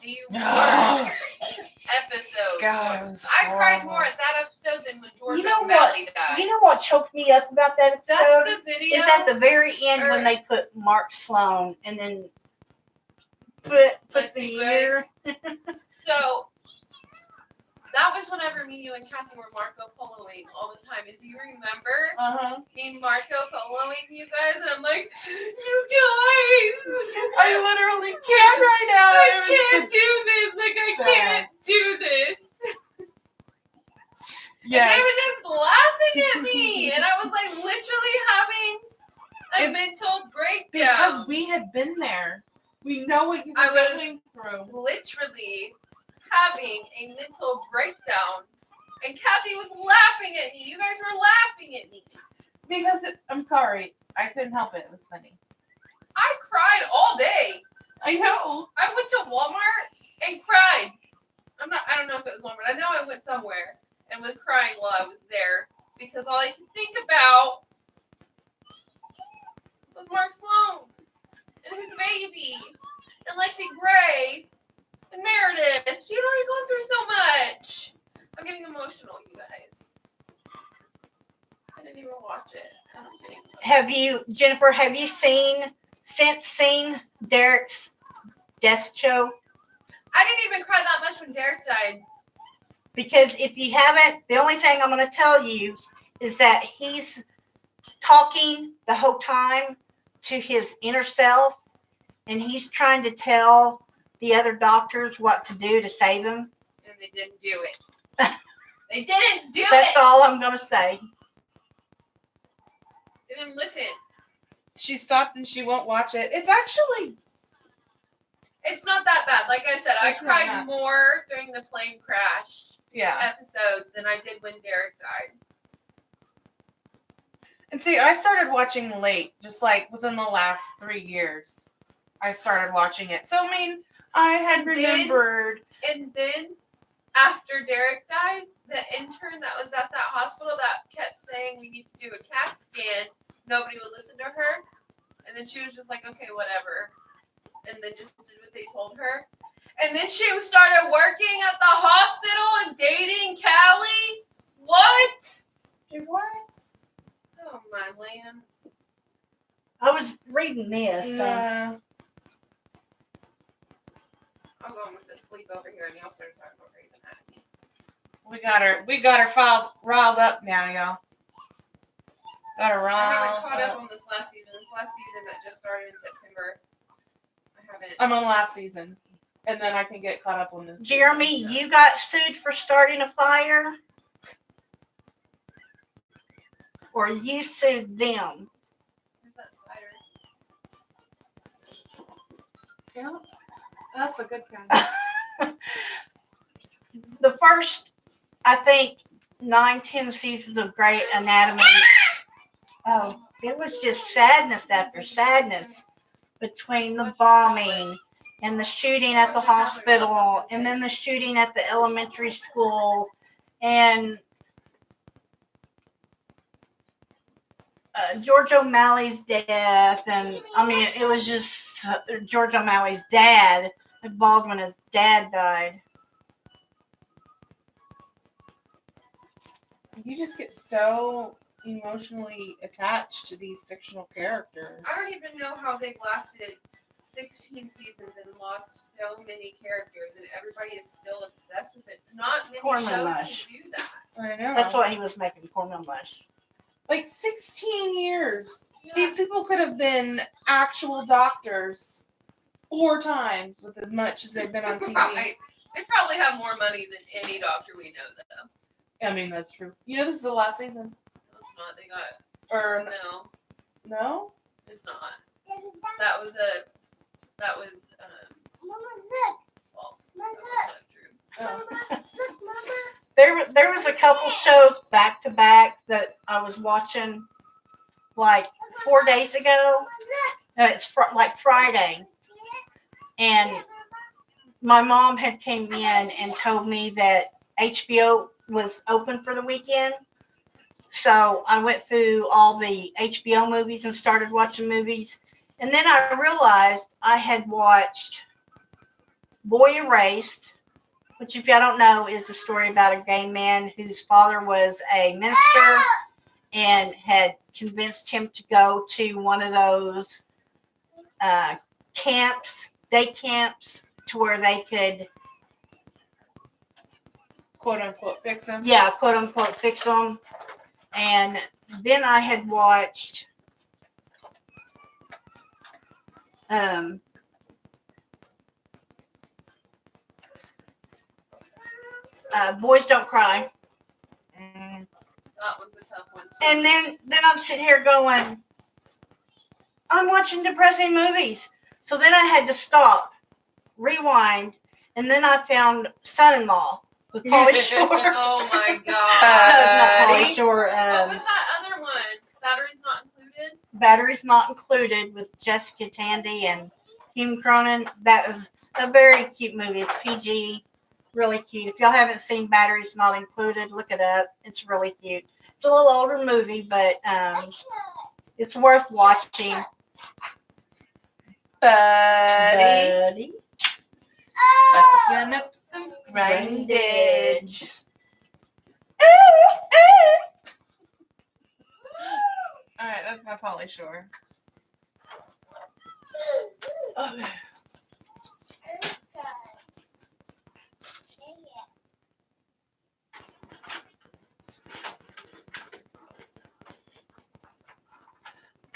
the worst episode. God, it was I cried horrible. more at that episode than when George You know O'Malley died. you know what choked me up about that episode? That's the video. Is at the very end or- when they put Mark Sloan and then put Let's the see, year. So that was whenever me, you, and Kathy were Marco Poloing all the time. And do you remember me Marco Poloing you guys? And I'm like, you guys, I literally can't right now. I It was can't the do this. Like I can't do this. And they Yes. were just laughing at me, and I was like literally having a mental breakdown. Because we had been there. We know what you were I was- going through. literally having a mental breakdown, and Kathy was laughing at me. You guys were laughing at me. Because I'm sorry, I couldn't help it. It was funny. I cried all day. I know. I went to Walmart and cried. I don't know if it was Walmart. I know I went somewhere and was crying while I was there because all I could think about was Mark Sloan and his baby and Lexi Gray and Meredith. She'd already gone through so much. I'm getting emotional, you guys. I didn't even watch it. I'm getting emotional. Jennifer, have you seen Derek's death show? I didn't even cry that much when Derek died. Because if you haven't, the only thing I'm going to tell you is that he's talking the whole time to his inner self, and he's trying to tell the other doctors what to do to save him. And they didn't do it. They didn't do That's it. all I'm going to say. Didn't listen. She stopped and she won't watch it. It's actually It's not that bad. Like I said, I It's not cried bad. more during the plane crash episodes than I did when Derek died. And see, I started watching late, just like within the last 3 years. I started watching it. So I mean, I had remembered. And then after Derek dies, the intern that was at that hospital that kept saying we need to do a CAT scan, nobody would listen to her. And then she was just like, okay, whatever. And then just did what they told her. And then she started working at the hospital and dating Callie. What? What? Oh my lands. I was reading this. Yeah. I was almost asleep over here and y'all started talking about Grey's Anatomy. We got her riled up now, y'all. Got her I riled haven't caught up up. on this last season. This last season that just started in September. I haven't. I'm on last season. And then I can get caught up on this. Jeremy, season. you got sued for starting a fire? Or you sued them? Where's that spider? Yeah. That's a good kind. The first, I think, 9-10 seasons of Grey Anatomy. Oh, it was just sadness after sadness between the bombing and the shooting at the hospital and then the shooting at the elementary school and George O'Malley's death. And I mean, it was just George O'Malley's dad. Baldwin, his dad died. You just get so emotionally attached to these fictional characters. I don't even know how they've lasted 16 seasons and lost so many characters, and everybody is still obsessed with it. Not many Cornmeal shows mush. can do that. I know. That's what he was making, cornmeal mush. Like 16 years. Yeah. These people could have been actual doctors 4 times with as much as they've been on TV. Right. They probably have more money than any doctor we know, though. I mean, that's true. You know, this is the last season. It's not. They got Or no. no? It's not. That was false. That was not true. Oh. There was a couple shows back to back that I was watching like 4 days ago. No, it's like Friday. and my mom had came in and told me that HBO was open for the weekend. So I went through all the HBO movies and started watching movies. And then I realized I had watched Boy Erased, which, if y'all don't know, is a story about a gay man whose father was a minister and had convinced him to go to one of those camps, day camps, to where they could, Quote unquote, fix them. yeah, quote unquote, fix them. And then I had watched Boys Don't Cry. That was a tough one. And then I'm sitting here going, I'm watching depressing movies. So then I had to stop, rewind, and then I found Son-in-Law with Pauly Shore. Oh my No, god. not Pauly Shore. What was that other one? Batteries not included? Batteries Not Included with Jessica Tandy and Hume Cronin. That was a very cute movie. It's PG, really cute. If y'all haven't seen Batteries Not Included, look it up. It's really cute. It's a little older movie, but it's worth watching. Buddy. Busting up some grindage. Alright, that's my Pauly Shore.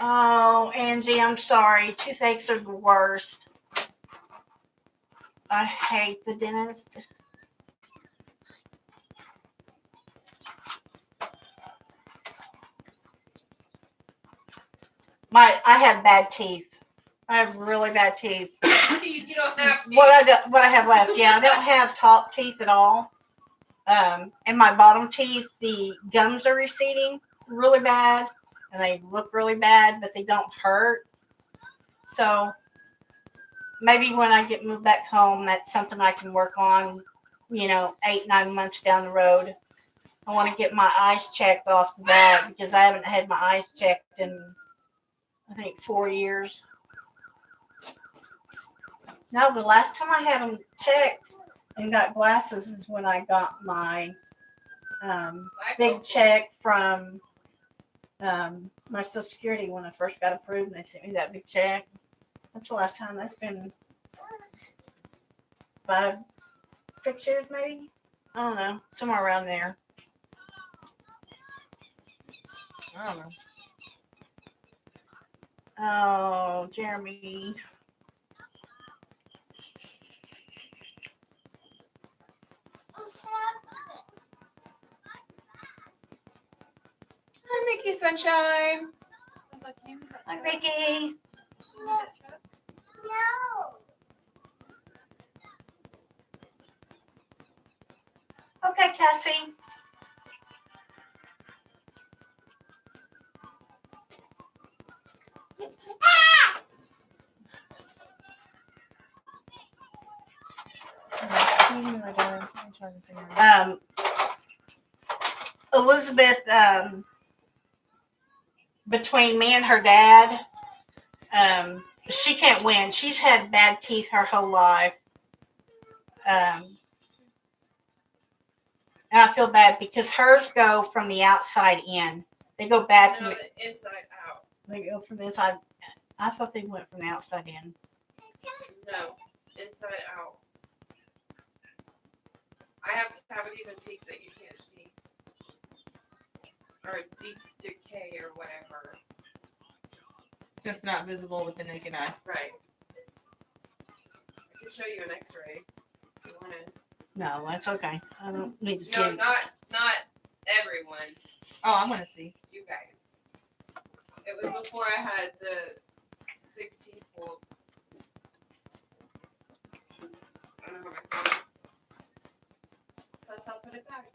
Oh, Angie, I'm sorry. Toothaches are the worst. I hate the dentist. I have bad teeth. I have really bad teeth. You don't have to. What I have left, yeah, I don't have top teeth at all. And my bottom teeth, the gums are receding really bad, and they look really bad, but they don't hurt. So maybe when I get moved back home, that's something I can work on. 8-9 months down the road. I want to get my eyes checked off the bat because I haven't had my eyes checked in, I think, 4 years. No, the last time I had them checked and got glasses is when I got my big check from my Social Security when I first got approved, and they sent me that big check. That's the last time. That's been 5-6 years, maybe. I don't know, somewhere around there. I don't know. Oh, Jeremy. Hi, Mickey Sunshine. Hi, Vicky. Okay, Cassie. Elizabeth, between me and her dad, she can't win. She's had bad teeth her whole life. And I feel bad because hers go from the outside in. They go bad No, from the inside out. they go from the inside. I thought they went from the outside in. No, inside out. I have cavities and teeth that you can't see. Or a deep decay or whatever. That's not visible with the naked eye. Right. I can show you an x-ray if you want to. No, that's okay. I don't need to see. No, not everyone. Oh, I want to see. You guys. It was before I had the 6 teeth pulled. I don't know how my phone is. So I saw put it back.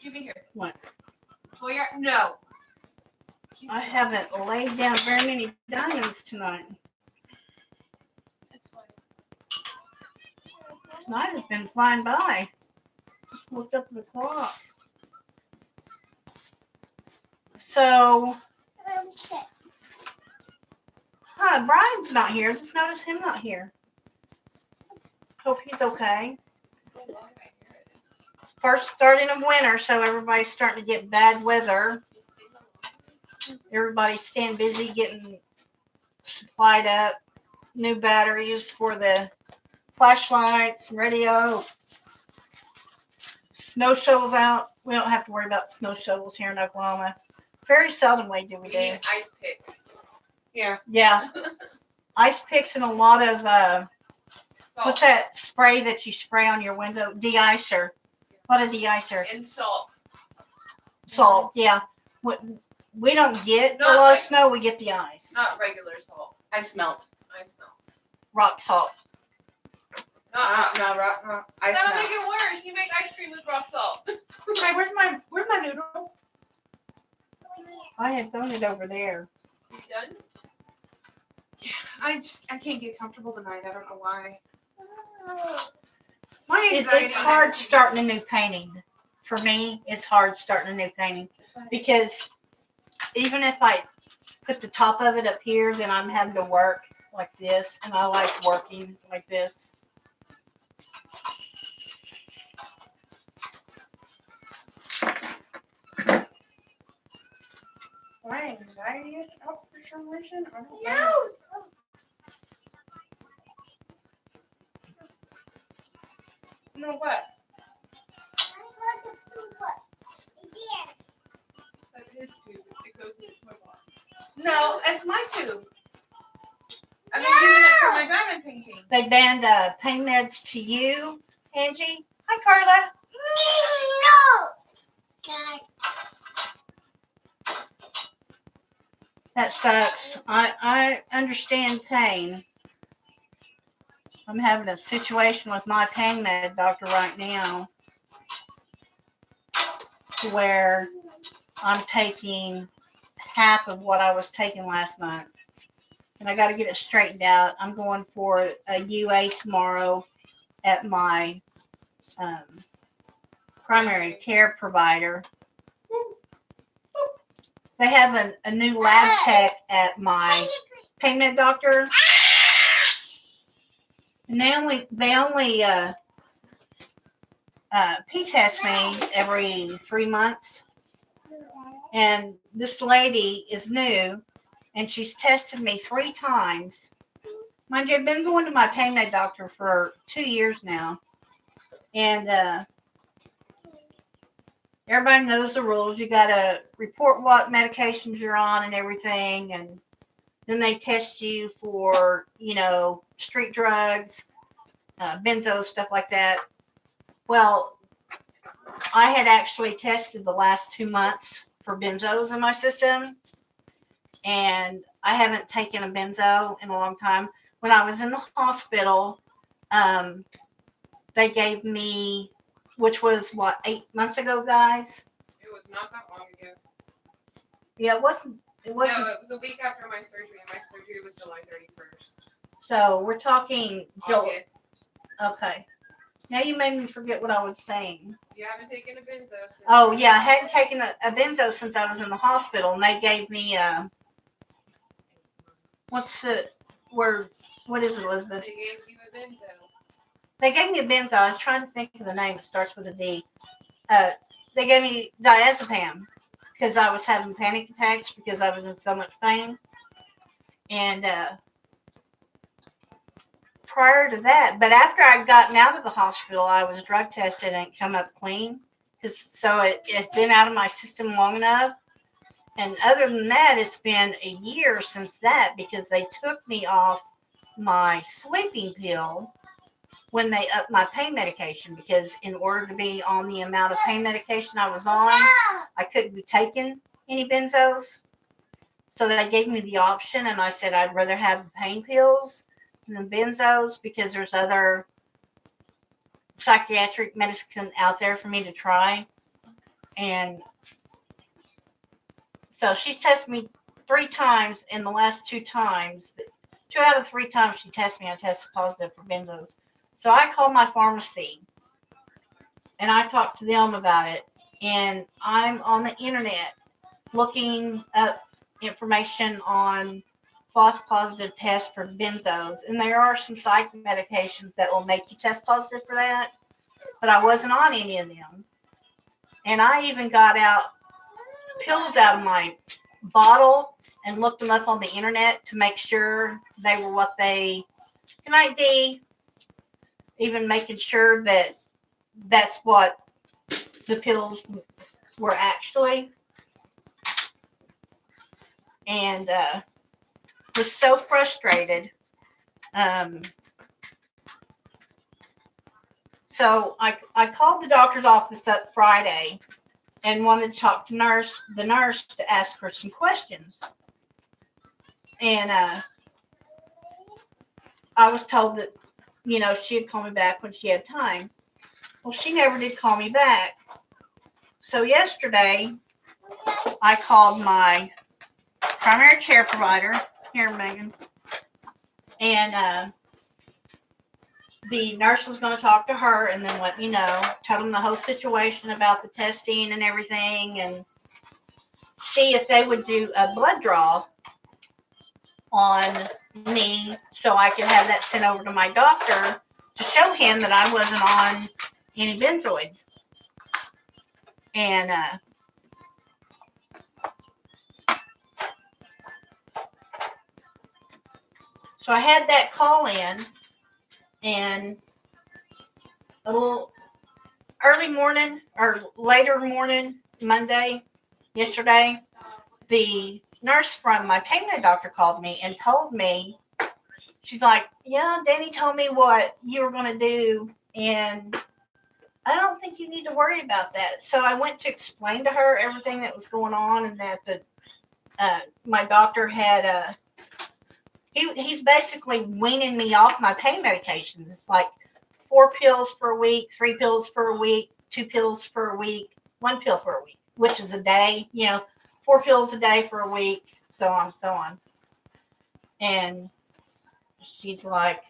You be here. What? Well, you're no. I haven't laid down very many diamonds tonight. It's fine. Tonight has been flying by. Just looked up at the clock. So, Brian's not here. Just noticed him not here. Hope he's okay. Oh, wow, I hear it. First starting of winter, so everybody's starting to get bad weather. You see the Everybody's staying busy getting supplied up. New batteries for the flashlights, radio. Snow shovels out. We don't have to worry about snow shovels here in Oklahoma. Very seldomly do we We do. need ice picks. Yeah. Yeah. Ice picks and a lot of, Salt. what's that spray that you spray on your window? De-icer. A lot of de-icer. And salt. Salt, yeah. We don't get a Not lot like- of snow. We get the ice. Not regular salt. Ice melt. Ice melts. Rock salt. Not, No, ice that'll melt. make it worse. You make ice cream with rock salt. Hey, where's my noodle? I had thrown it over there. You done? I can't get comfortable tonight. I don't know why. My anxiety. It's hard starting a new painting. For me, it's hard starting a new painting because even if I put the top of it up here, then I'm having to work like this, and I like working like this. My anxiety is out for some reason. I don't know. No, what? That's his tube. It goes into my box. No, it's my tube. I've been using it for my diamond painting. They banned pain meds to you, Angie. Hi, Carla. That sucks. I understand pain. I'm having a situation with my pain med doctor right now where I'm taking half of what I was taking last month. And I got to get it straightened out. I'm going for a UA tomorrow at my primary care provider. They have a new lab tech at my pain med doctor. And they only P-test me every 3 months. And this lady is new, and she's tested me 3 times. Mind you, I've been going to my pain med doctor for 2 years now. And everybody knows the rules. You got to report what medications you're on and everything. And then they test you for, street drugs, benzos, stuff like that. Well, I had actually tested the last 2 months for benzos in my system. And I haven't taken a benzo in a long time. When I was in the hospital, they gave me, which was 8 months ago, guys? It was not that long ago. Yeah, it wasn't. No, it was a week after my surgery, and my surgery was July 31st. So we're talking August. Okay. Now you made me forget what I was saying. You haven't taken a benzo since. Oh, yeah, I hadn't taken a benzo since I was in the hospital, and they gave me what is it, Elizabeth? They gave you a benzo. They gave me a benzo. I was trying to think of the name. It starts with a D. They gave me diazepam because I was having panic attacks because I was in so much pain. And prior to that, but after I'd gotten out of the hospital, I was drug tested and it come up clean. So it's been out of my system long enough. And other than that, it's been a year since that because they took me off my sleeping pill when they upped my pain medication, because in order to be on the amount of pain medication I was on, I couldn't be taking any benzos. So they gave me the option, and I said I'd rather have the pain pills than benzos because there's other psychiatric medicine out there for me to try. And So she's tested me 3 times, and the last 2 times, 2 out of 3 times she tested me, I tested positive for benzos. So I called my pharmacy, and I talked to them about it. And I'm on the internet looking up information on false positive tests for benzos. And there are some psych medications that will make you test positive for that. But I wasn't on any of them. And I even got out pills out of my bottle and looked them up on the internet to make sure they were what they can ID, even making sure that that's what the pills were actually. And was so frustrated. So I called the doctor's office up Friday and wanted to talk to the nurse to ask her some questions. And I was told that, she'd call me back when she had time. Well, she never did call me back. So yesterday, I called my primary care provider, here, Megan, and the nurse was going to talk to her and then let me know, tell them the whole situation about the testing and everything, and see if they would do a blood draw on me so I could have that sent over to my doctor to show him that I wasn't on any benzoids. And so I had that call in, and a little early morning or later morning, Monday, yesterday, the nurse from my pain med doctor called me and told me, she's like, yeah, Danny told me what you were going to do, and I don't think you need to worry about that. So I went to explain to her everything that was going on, and that my doctor had he's basically weaning me off my pain medications. It's like 4 pills for a week, 3 pills for a week, 2 pills for a week, 1 pill for a week, which is a day, 4 pills a day for a week, so on and so on. And she's like,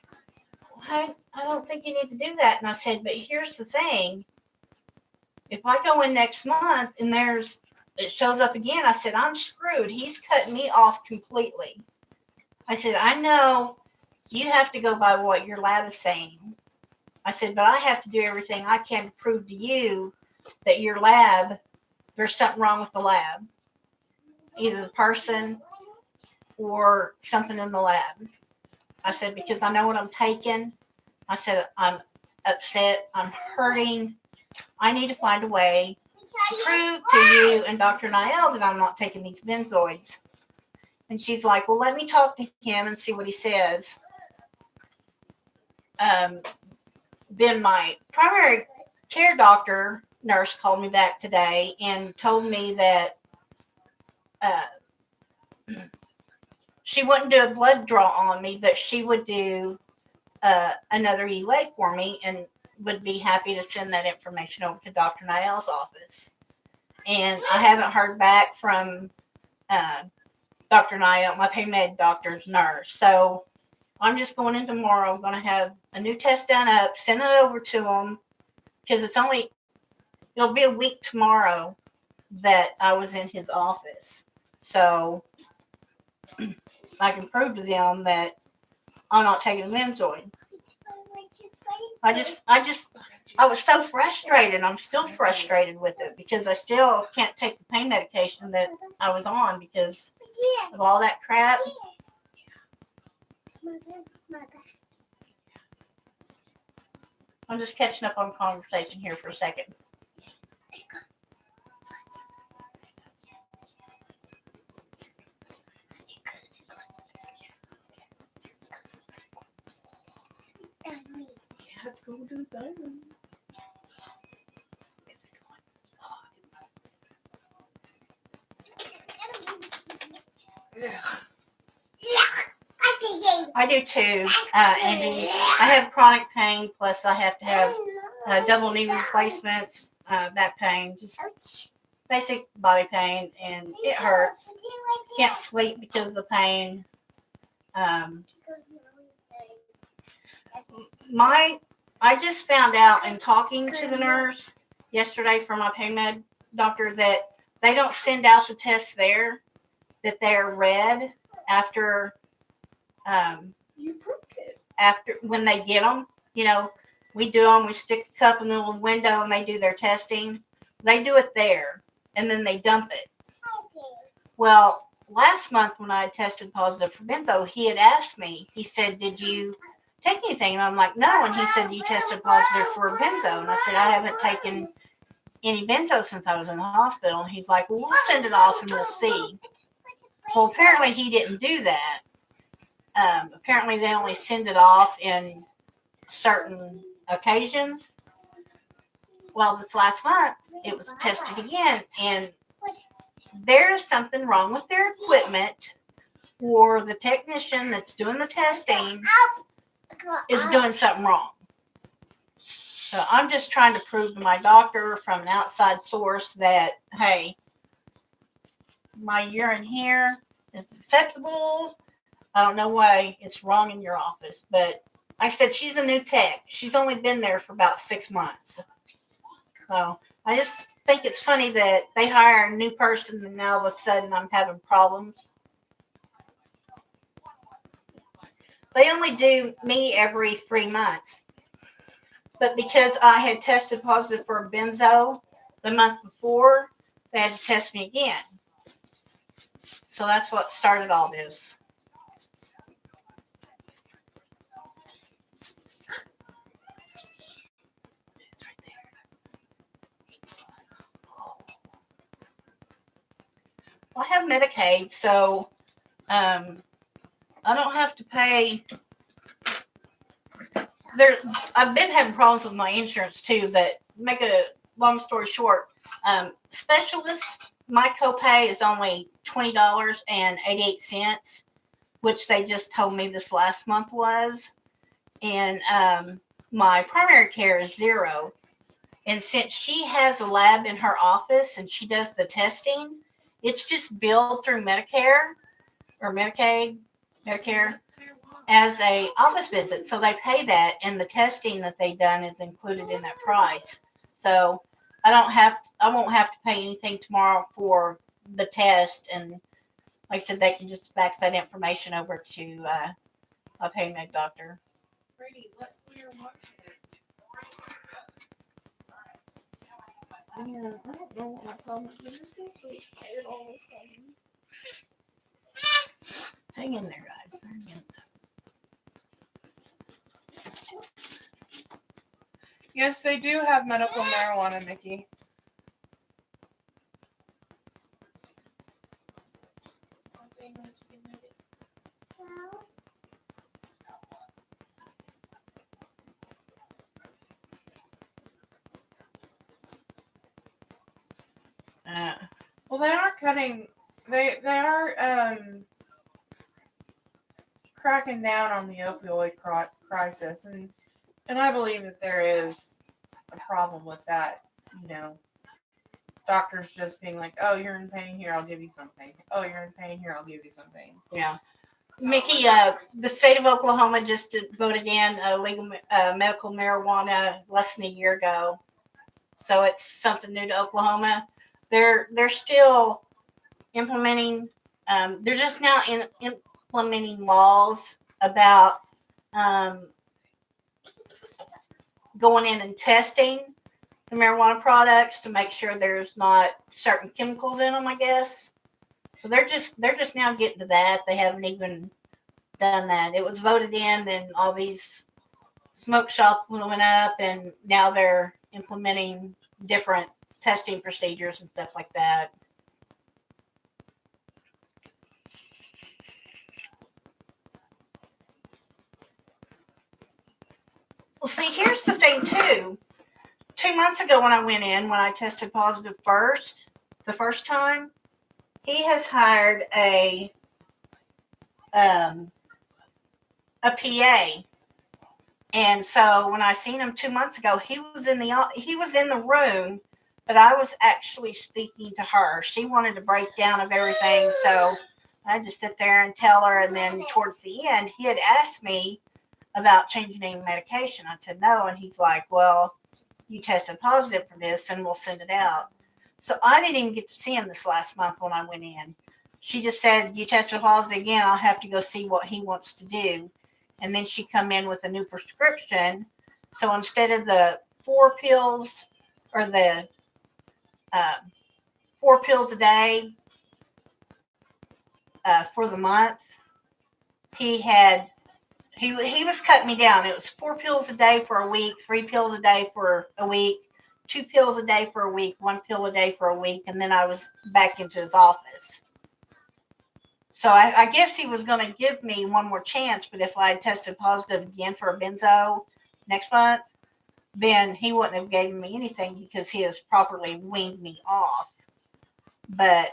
I don't think you need to do that. And I said, but here's the thing. If I go in next month and it shows up again, I said, I'm screwed. He's cut me off completely. I said, I know you have to go by what your lab is saying. I said, but I have to do everything I can to prove to you that your lab, there's something wrong with the lab. Either the person or something in the lab. I said, because I know what I'm taking. I said, I'm upset. I'm hurting. I need to find a way to prove to you and Dr. Niall that I'm not taking these benzoids. And she's like, well, let me talk to him and see what he says. Then my primary care doctor nurse called me back today and told me that she wouldn't do a blood draw on me, but she would do another EUA for me and would be happy to send that information over to Dr. Niall's office. And I haven't heard back from Dr. Niall, my pain med doctor's nurse. So I'm just going in tomorrow. I'm going to have a new test done up, send it over to them, because it'll be a week tomorrow that I was in his office. So I can prove to them that I'm not taking a benzoid. I was so frustrated. I'm still frustrated with it because I still can't take the pain medication that I was on because of all that crap. I'm just catching up on conversation here for a second. Let's go do that. Is it going? I do too, Angie. I have chronic pain, plus I have to have double knee replacements, back pain. Just basic body pain, and it hurts. Can't sleep because of the pain. Um, I just found out in talking to the nurse yesterday from my pain med doctor that they don't send out the tests there, that they're read after You broke it. after when they get them. You know, we do them. We stick the cup in the little window, and they do their testing. They do it there, and then they dump it. Well, last month when I tested positive for benzo, he had asked me. He said, "Did you take anything?" And I'm like, "No." And he said, "You tested positive for benzo." And I said, "I haven't taken any benzo since I was in the hospital." And he's like, "Well, we'll send it off and we'll see." Well, apparently he didn't do that. Apparently they only send it off in certain occasions. Well, this last month it was tested again, and there is something wrong with their equipment, or the technician that's doing the testing is doing something wrong. So I'm just trying to prove to my doctor from an outside source that, hey, my urine here is acceptable. I don't know why it's wrong in your office, but like I said, she's a new tech. She's only been there for about 6 months. So I just think it's funny that they hire a new person and now all of a sudden I'm having problems. They only do me every 3 months. But because I had tested positive for benzo the month before, they had to test me again. So that's what started all this. It's right there. Well, I have Medicaid, so I don't have to pay. I've been having problems with my insurance too, but make a long story short, specialist, my copay is only $20.88, which they just told me this last month was. And my primary care is $0. And since she has a lab in her office and she does the testing, it's just billed through Medicare or Medicaid, Medicare, as a office visit. So they pay that, and the testing that they done is included in that price. So I won't have to pay anything tomorrow for the test. And like I said, they can just fax that information over to my pain med doctor. Brady, what's your watch? Yeah, I don't know what my problem is. I'm just gonna put it all of a sudden. Hang in there, guys. Hang in. Yes, they do have medical marijuana, Mickey. Well, they are cutting. They are cracking down on the opioid crisis, and I believe that there is a problem with that. You know, doctors just being like, "Oh, you're in pain here, I'll give you something. Oh, you're in pain here, I'll give you something." Yeah. Mickey, the state of Oklahoma just voted in legal medical marijuana less than a year ago. So it's something new to Oklahoma. They're still implementing. They're just now implementing laws about going in and testing the marijuana products to make sure there's not certain chemicals in them, I guess. So they're just now getting to that. They haven't even done that. It was voted in, then all these smoke shops went up, and now they're implementing different testing procedures and stuff like that. Well, see, here's the thing too. 2 months ago when I went in, when I tested positive the first time, he has hired a PA. And so when I seen him 2 months ago, he was in the room but I was actually speaking to her. She wanted a breakdown of everything, so I had to sit there and tell her. And then towards the end, he had asked me about changing any medication. I said no, and he's like, well, you tested positive for this and we'll send it out. So I didn't even get to see him this last month when I went in. She just said, you tested positive again, I'll have to go see what he wants to do. And then she come in with a new prescription. So instead of the 4 pills or the 4 pills a day for the month, he was cutting me down. It was 4 pills a day for a week, 3 pills a day for a week, 2 pills a day for a week, 1 pill a day for a week, and then I was back into his office. So I guess he was going to give me one more chance, but if I had tested positive again for a benzo next month, then he wouldn't have given me anything because he has properly weaned me off. But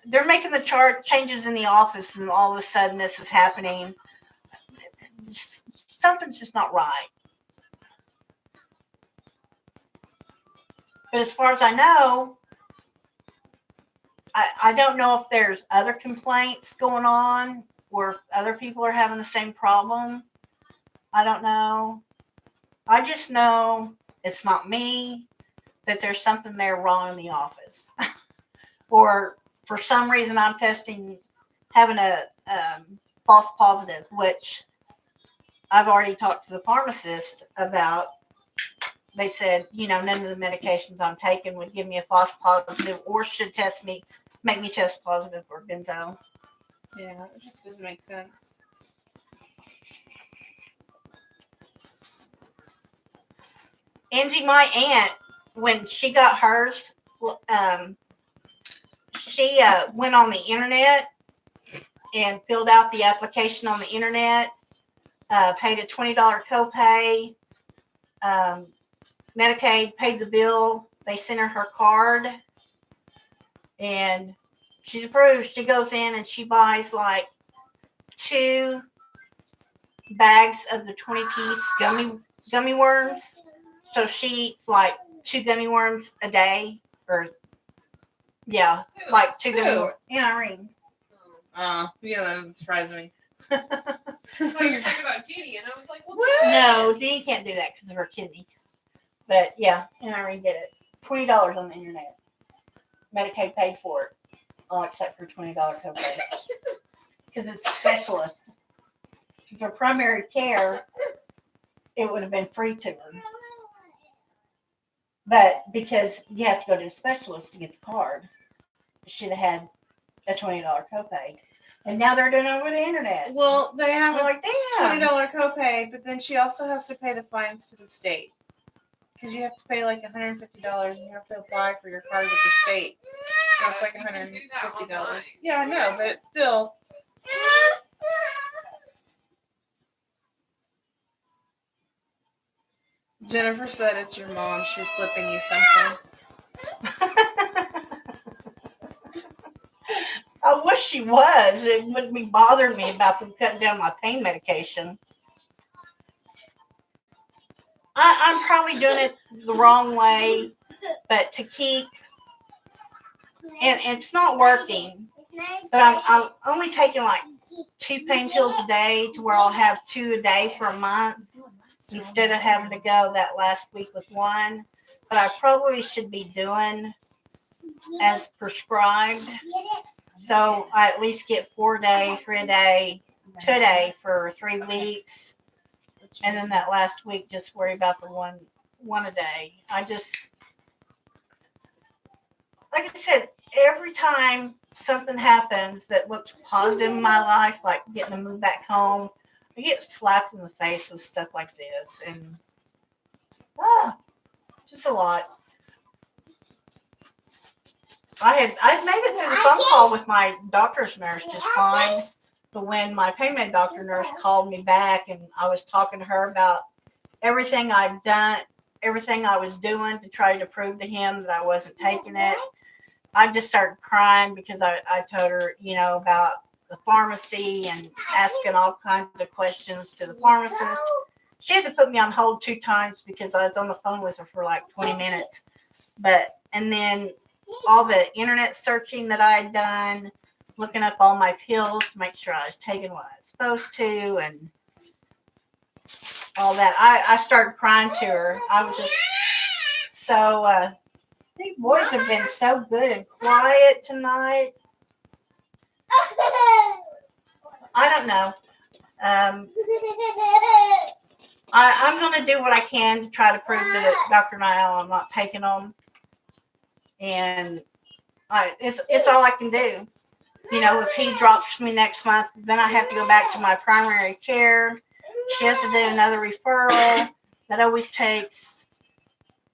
they're making the chart changes in the office, and all of a sudden this is happening. Something's just not right. But as far as I know, I don't know if there's other complaints going on or if other people are having the same problem. I don't know. I just know it's not me, that there's something there wrong in the office. Or for some reason I'm having a false positive, which I've already talked to the pharmacist about. They said, none of the medications I'm taking would give me a false positive or should make me test positive for benzo. Yeah, it just doesn't make sense. Angie, my aunt, when she got hers, she went on the internet and filled out the application on the internet, paid a $20 copay. Medicaid paid the bill. They sent her card, and she's approved. She goes in and she buys like 2 bags of the 20-piece gummy worms. So she eats like 2 gummy worms a day, or like 2 gummy worms. Irene. Yeah, that doesn't surprise me. I was talking about Jeannie, and I was like, well, No, Jeannie can't do that because of her kidney. But yeah, and Irene did it. $20 on the internet. Medicaid paid for it, all except for $20 copay. Because it's a specialist. For primary care, it would have been free to her. But because you have to go to a specialist to get the card, it should have had a $20 copay. And now they're doing it over the internet. Well, they have I'm like, damn. $20 copay, but then she also has to pay the fines to the state. Because you have to pay like $150 and you have to apply for your card with the state. That's like $150. Yeah, I know, but it's still. Jennifer said it's your mom. She's slipping you something. I wish she was. It wouldn't be bothering me about them cutting down my pain medication. I'm probably doing it the wrong way, but to keep, and it's not working, but I'm only taking like 2 pain pills a day to where I'll have 2 a day for a month instead of having to go that last week with 1. But I probably should be doing as prescribed. So I at least get 4 a day, 3 a day, 2 a day for 3 weeks. And then that last week, just worry about the one a day. I just, like I said, every time something happens that looks positive in my life, like getting to move back home, I get slapped in the face with stuff like this. And, just a lot. I'd made it through the phone call with my doctor's nurse just fine. But when my pain med doctor nurse called me back and I was talking to her about everything I've done, everything I was doing to try to prove to him that I wasn't taking it, I just started crying because I told her, about the pharmacy and asking all kinds of questions to the pharmacist. she had to put me on hold 2 times because I was on the phone with her for like 20 minutes. And then all the internet searching that I had done, looking up all my pills to make sure I was taking what I was supposed to, and all that. I started crying to her. I was just so, these boys have been so good and quiet tonight. I don't know. I'm going to do what I can to try to prove to Dr. Niall I'm not taking them. And it's all I can do. You know, if he drops me next month, then I have to go back to my primary care. She has to do another referral. That always takes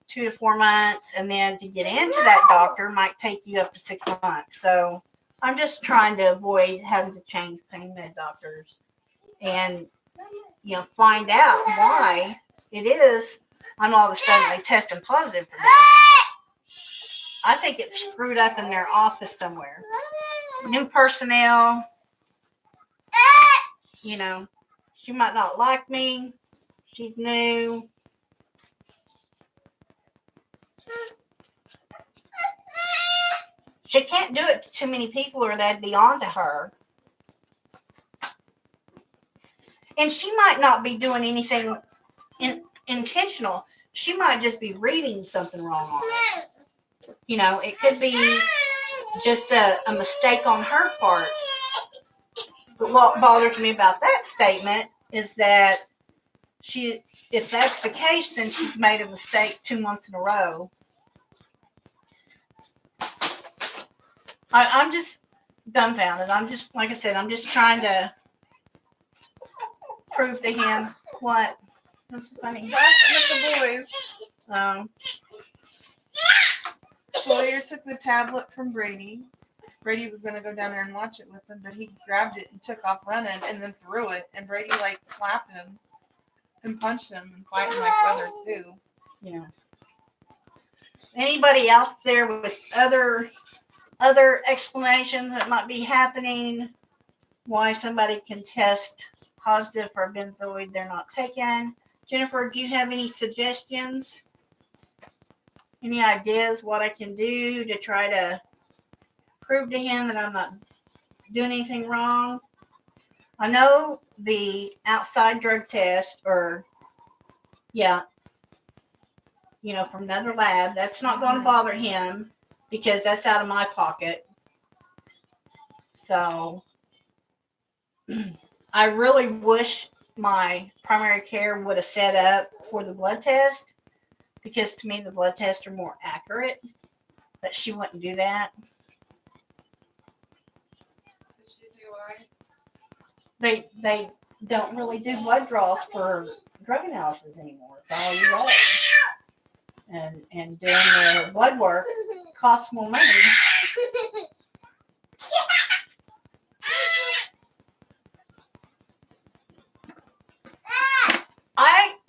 2 to 4 months. And then to get into that doctor might take you up to 6 months. So I'm just trying to avoid having to change pain med doctors and, you know, find out why it is I'm all of a sudden like testing positive for this. I think it's screwed up in their office somewhere. New personnel, you know, she might not like me. She's new. She can't do it to too many people or they'd be on to her. And she might not be doing anything intentional. She might just be reading something wrong on it. You know, it could be just a mistake on her part. But what bothers me about that statement is that if that's the case, then she's made a mistake 2 months in a row. I'm just dumbfounded. I'm just, like I said, I'm just trying to prove to him what. That's funny. Back with the boys. Sawyer took the tablet from Brady. Brady was going to go down there and watch it with him, but he grabbed it and took off running and then threw it. And Brady, like, slapped him and punched him and fighting like brothers do. Yeah. Anybody out there with other explanations that might be happening why somebody can test positive for benzoid they're not taking? Jennifer, do you have any suggestions? Any ideas what I can do to try to prove to him that I'm not doing anything wrong? I know the outside drug test, or you know, from another lab, that's not going to bother him because that's out of my pocket. So I really wish my primary care would have set up for the blood test, because to me the blood tests are more accurate, but she wouldn't do that. They don't really do blood draws for drug analysis anymore. It's all urine. And doing the blood work costs more money.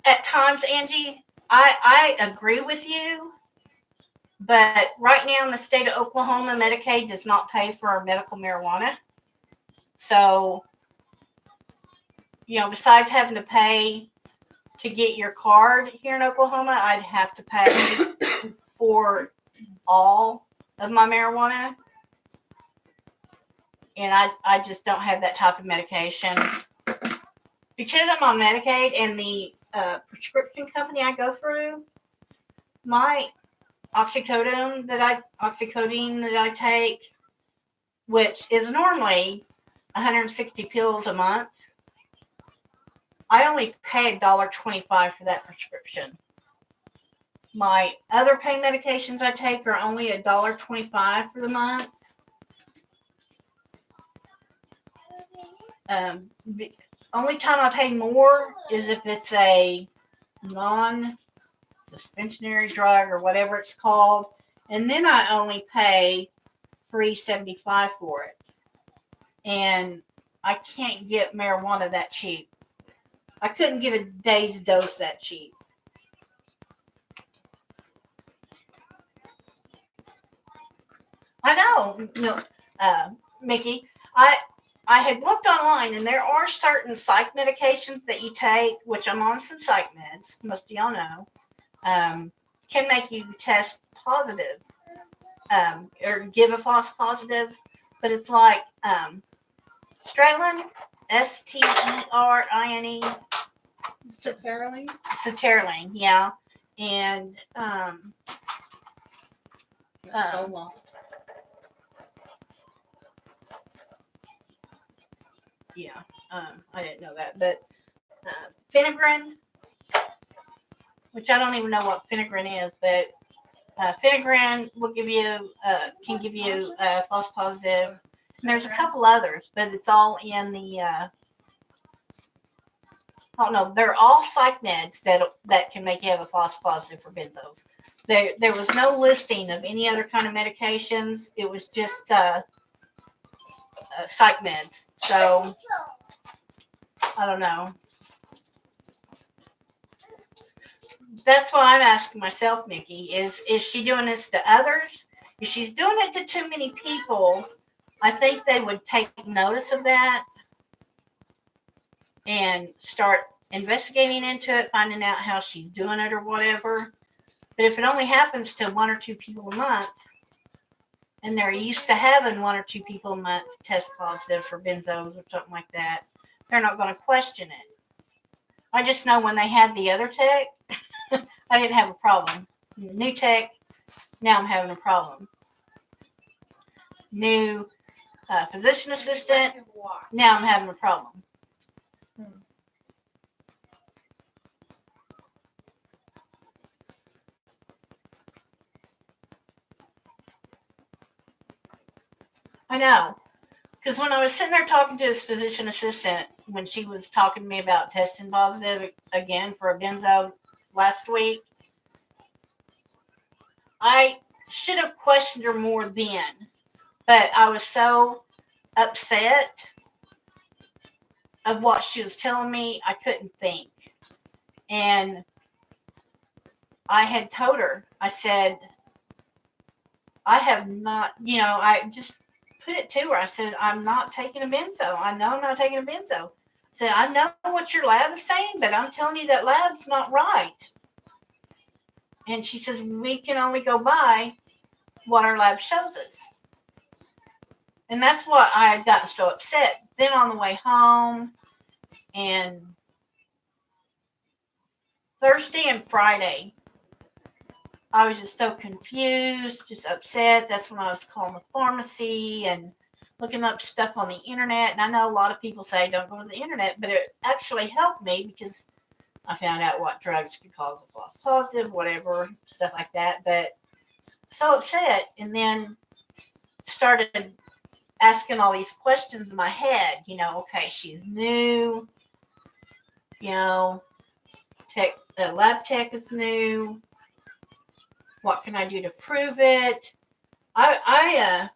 At times, Angie, I agree with you, but right now in the state of Oklahoma, Medicaid does not pay for medical marijuana. So, you know, besides having to pay to get your card here in Oklahoma, I'd have to pay for all of my marijuana. And I just don't have that type of medication. Because I'm on Medicaid and the prescription company I go through, my oxycodone that I take, which is normally 160 pills a month, I only pay $1.25 for that prescription. My other pain medications I take are only $1.25 for the month. The only time I pay more is if it's a non-dispensary drug or whatever it's called, and then I only pay $3.75 for it. And I can't get marijuana that cheap. I couldn't get a day's dose that cheap. I know, Mickey. I had looked online, and there are certain psych medications that you take, which I'm on some psych meds, most of y'all know, can make you test positive, or give a false positive. But it's like Stradlin, Sterine, Sertraline? Ceterline, yeah. And That's so long. yeah, I didn't know that. But Phenigrin, which I don't even know what Phenigrin is, but Phenigrin will give you can give you false positive. And there's a couple others, but it's all in the oh no, they're all psych meds that can make you have a false positive for benzos. There was no listing of any other kind of medications. It was just psych meds. So I don't know. That's why I'm asking myself, Mickey, is she doing this to others? If she's doing it to too many people, I think they would take notice of that and start investigating into it, finding out how she's doing it or whatever. But if it only happens to one or two people a month, and they're used to having one or two people a month test positive for benzos or something like that, they're not going to question it. I just know when they had the other tech, I didn't have a problem. New tech, now I'm having a problem. New physician assistant, now I'm having a problem. I know. Because when I was sitting there talking to this physician assistant, when she was talking to me about testing positive again for a benzo last week, I should have questioned her more then. But I was so upset of what she was telling me, I couldn't think. And I had told her, I said, I have not, I just put it to her. I said, I'm not taking a benzo. I know I'm not taking a benzo. I said, I know what your lab is saying, but I'm telling you that lab's not right. And she says, we can only go by what our lab shows us. And that's what I had gotten so upset. Then on the way home, and Thursday and Friday, I was just so confused, just upset. That's when I was calling the pharmacy and looking up stuff on the internet. And I know a lot of people say don't go to the internet, but it actually helped me because I found out what drugs could cause a false positive, whatever, stuff like that. But so upset, and then started asking all these questions in my head. Okay, she's new. The lab tech is new. What can I do to prove it? I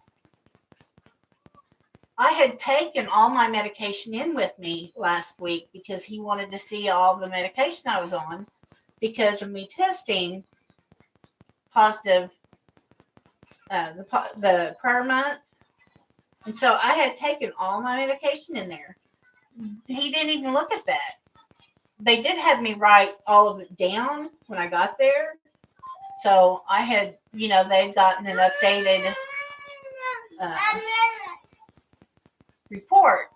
had taken all my medication in with me last week because he wanted to see all the medication I was on because of me testing positive the prior month. And so I had taken all my medication in there. He didn't even look at that. They did have me write all of it down when I got there. So I had, they'd gotten an updated report.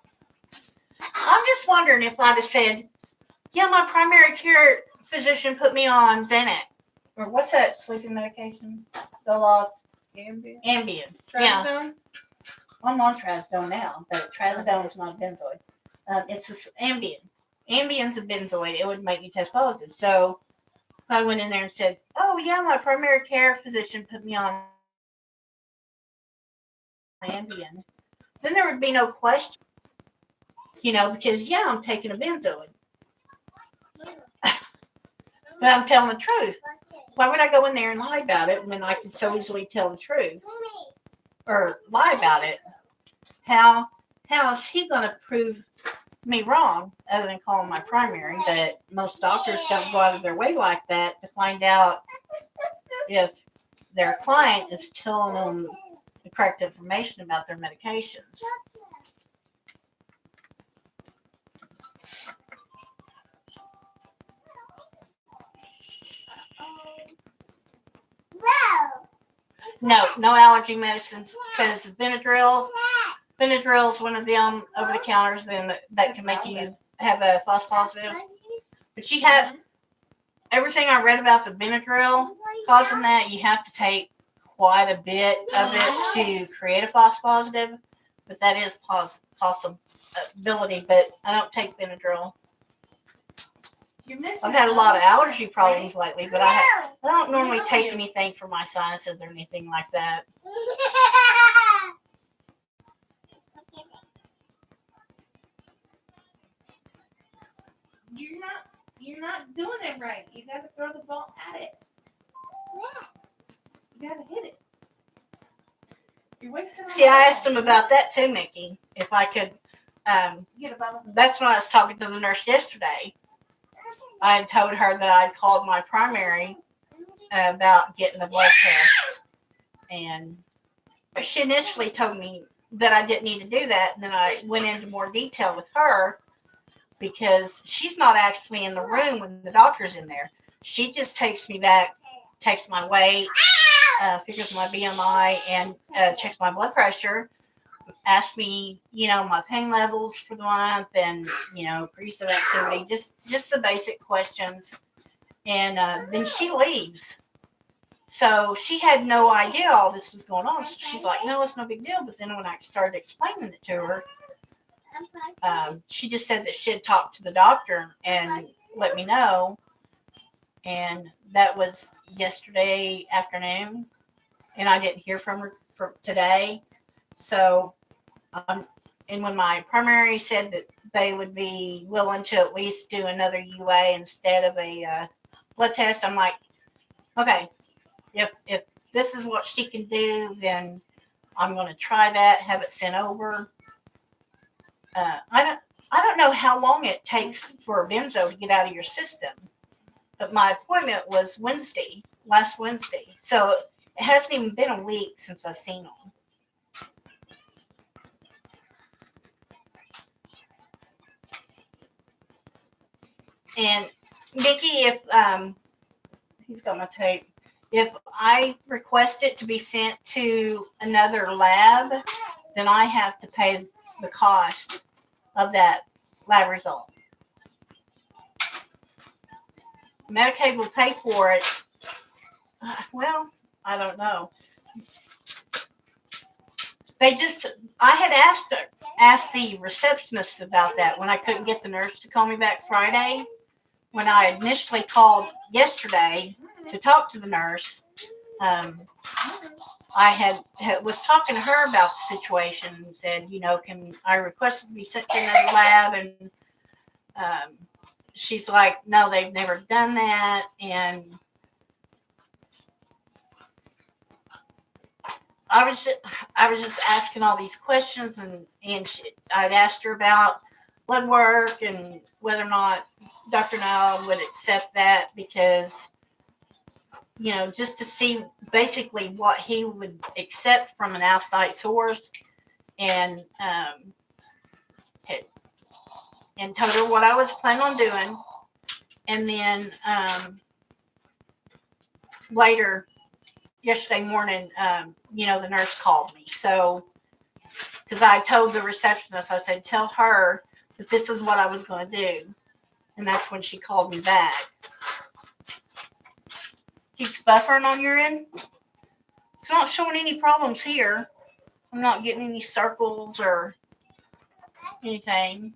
I'm just wondering if I'd have said, yeah, my primary care physician put me on Xanax. Or what's that sleeping medication? Zoloft. Ambien. Yeah. Trazodone? I'm on Trazodone now, but Trazodone is not a benzoid. It's Ambien. Ambien's a benzoid. It would make you test positive. So I went in there and said, oh, yeah, my primary care physician put me on Ambien. Then there would be no question, because, yeah, I'm taking a benzoid. But I'm telling the truth. Why would I go in there and lie about it when I could so easily tell the truth? Or lie about it? How is he going to prove me wrong other than calling my primary? But most doctors don't go out of their way like that to find out if their client is telling them the correct information about their medications. No allergy medicines because Benadryl is one of them over the counters then that can make you have a false positive. But you have everything I read about the Benadryl causing that. You have to take quite a bit of it to create a false positive, but that is possibility. But I don't take Benadryl. I've had a lot of allergy problems lately, but I don't normally take anything for my sinuses or anything like that. You're not doing it right. You gotta throw the ball at it. You gotta hit it. You're wasting. See, I asked him about that too, Mickey. If I could, Get a bubble. that's when I was talking to the nurse yesterday. I had told her that I'd called my primary about getting a blood test, and she initially told me that I didn't need to do that. And then I went into more detail with her because she's not actually in the room when the doctor's in there. She just takes me back, takes my weight, figures my BMI, and checks my blood pressure. Asks me, my pain levels for the month and, recent activity, just the basic questions. And then she leaves. So she had no idea all this was going on. So she's like, no, it's no big deal. But then when I started explaining it to her, she just said that she had talked to the doctor and let me know. And that was yesterday afternoon. And I didn't hear from her for today. So, and when my primary said that they would be willing to at least do another UA instead of a blood test, I'm like, okay, if this is what she can do, then I'm going to try that, have it sent over. I don't know how long it takes for a benzo to get out of your system, but my appointment was last Wednesday. So it hasn't even been a week since I've seen them. And Mickey, if he's got my tape, if I request it to be sent to another lab, then I have to pay the cost of that lab result. Medicaid will pay for it. Well, I don't know. I had asked the receptionist about that when I couldn't get the nurse to call me back Friday. When I initially called yesterday to talk to the nurse, I was talking to her about the situation and said, can I request to be sent to another lab? And she's like, no, they've never done that. And I was just asking all these questions, and I'd asked her about blood work and whether or not Dr. Nile would accept that because, just to see basically what he would accept from an outside source, and told her what I was planning on doing. And then later, yesterday morning, the nurse called me. So, because I told the receptionist, I said, tell her that this is what I was going to do. And that's when she called me back. Keeps buffering on your end. It's not showing any problems here. I'm not getting any circles or anything.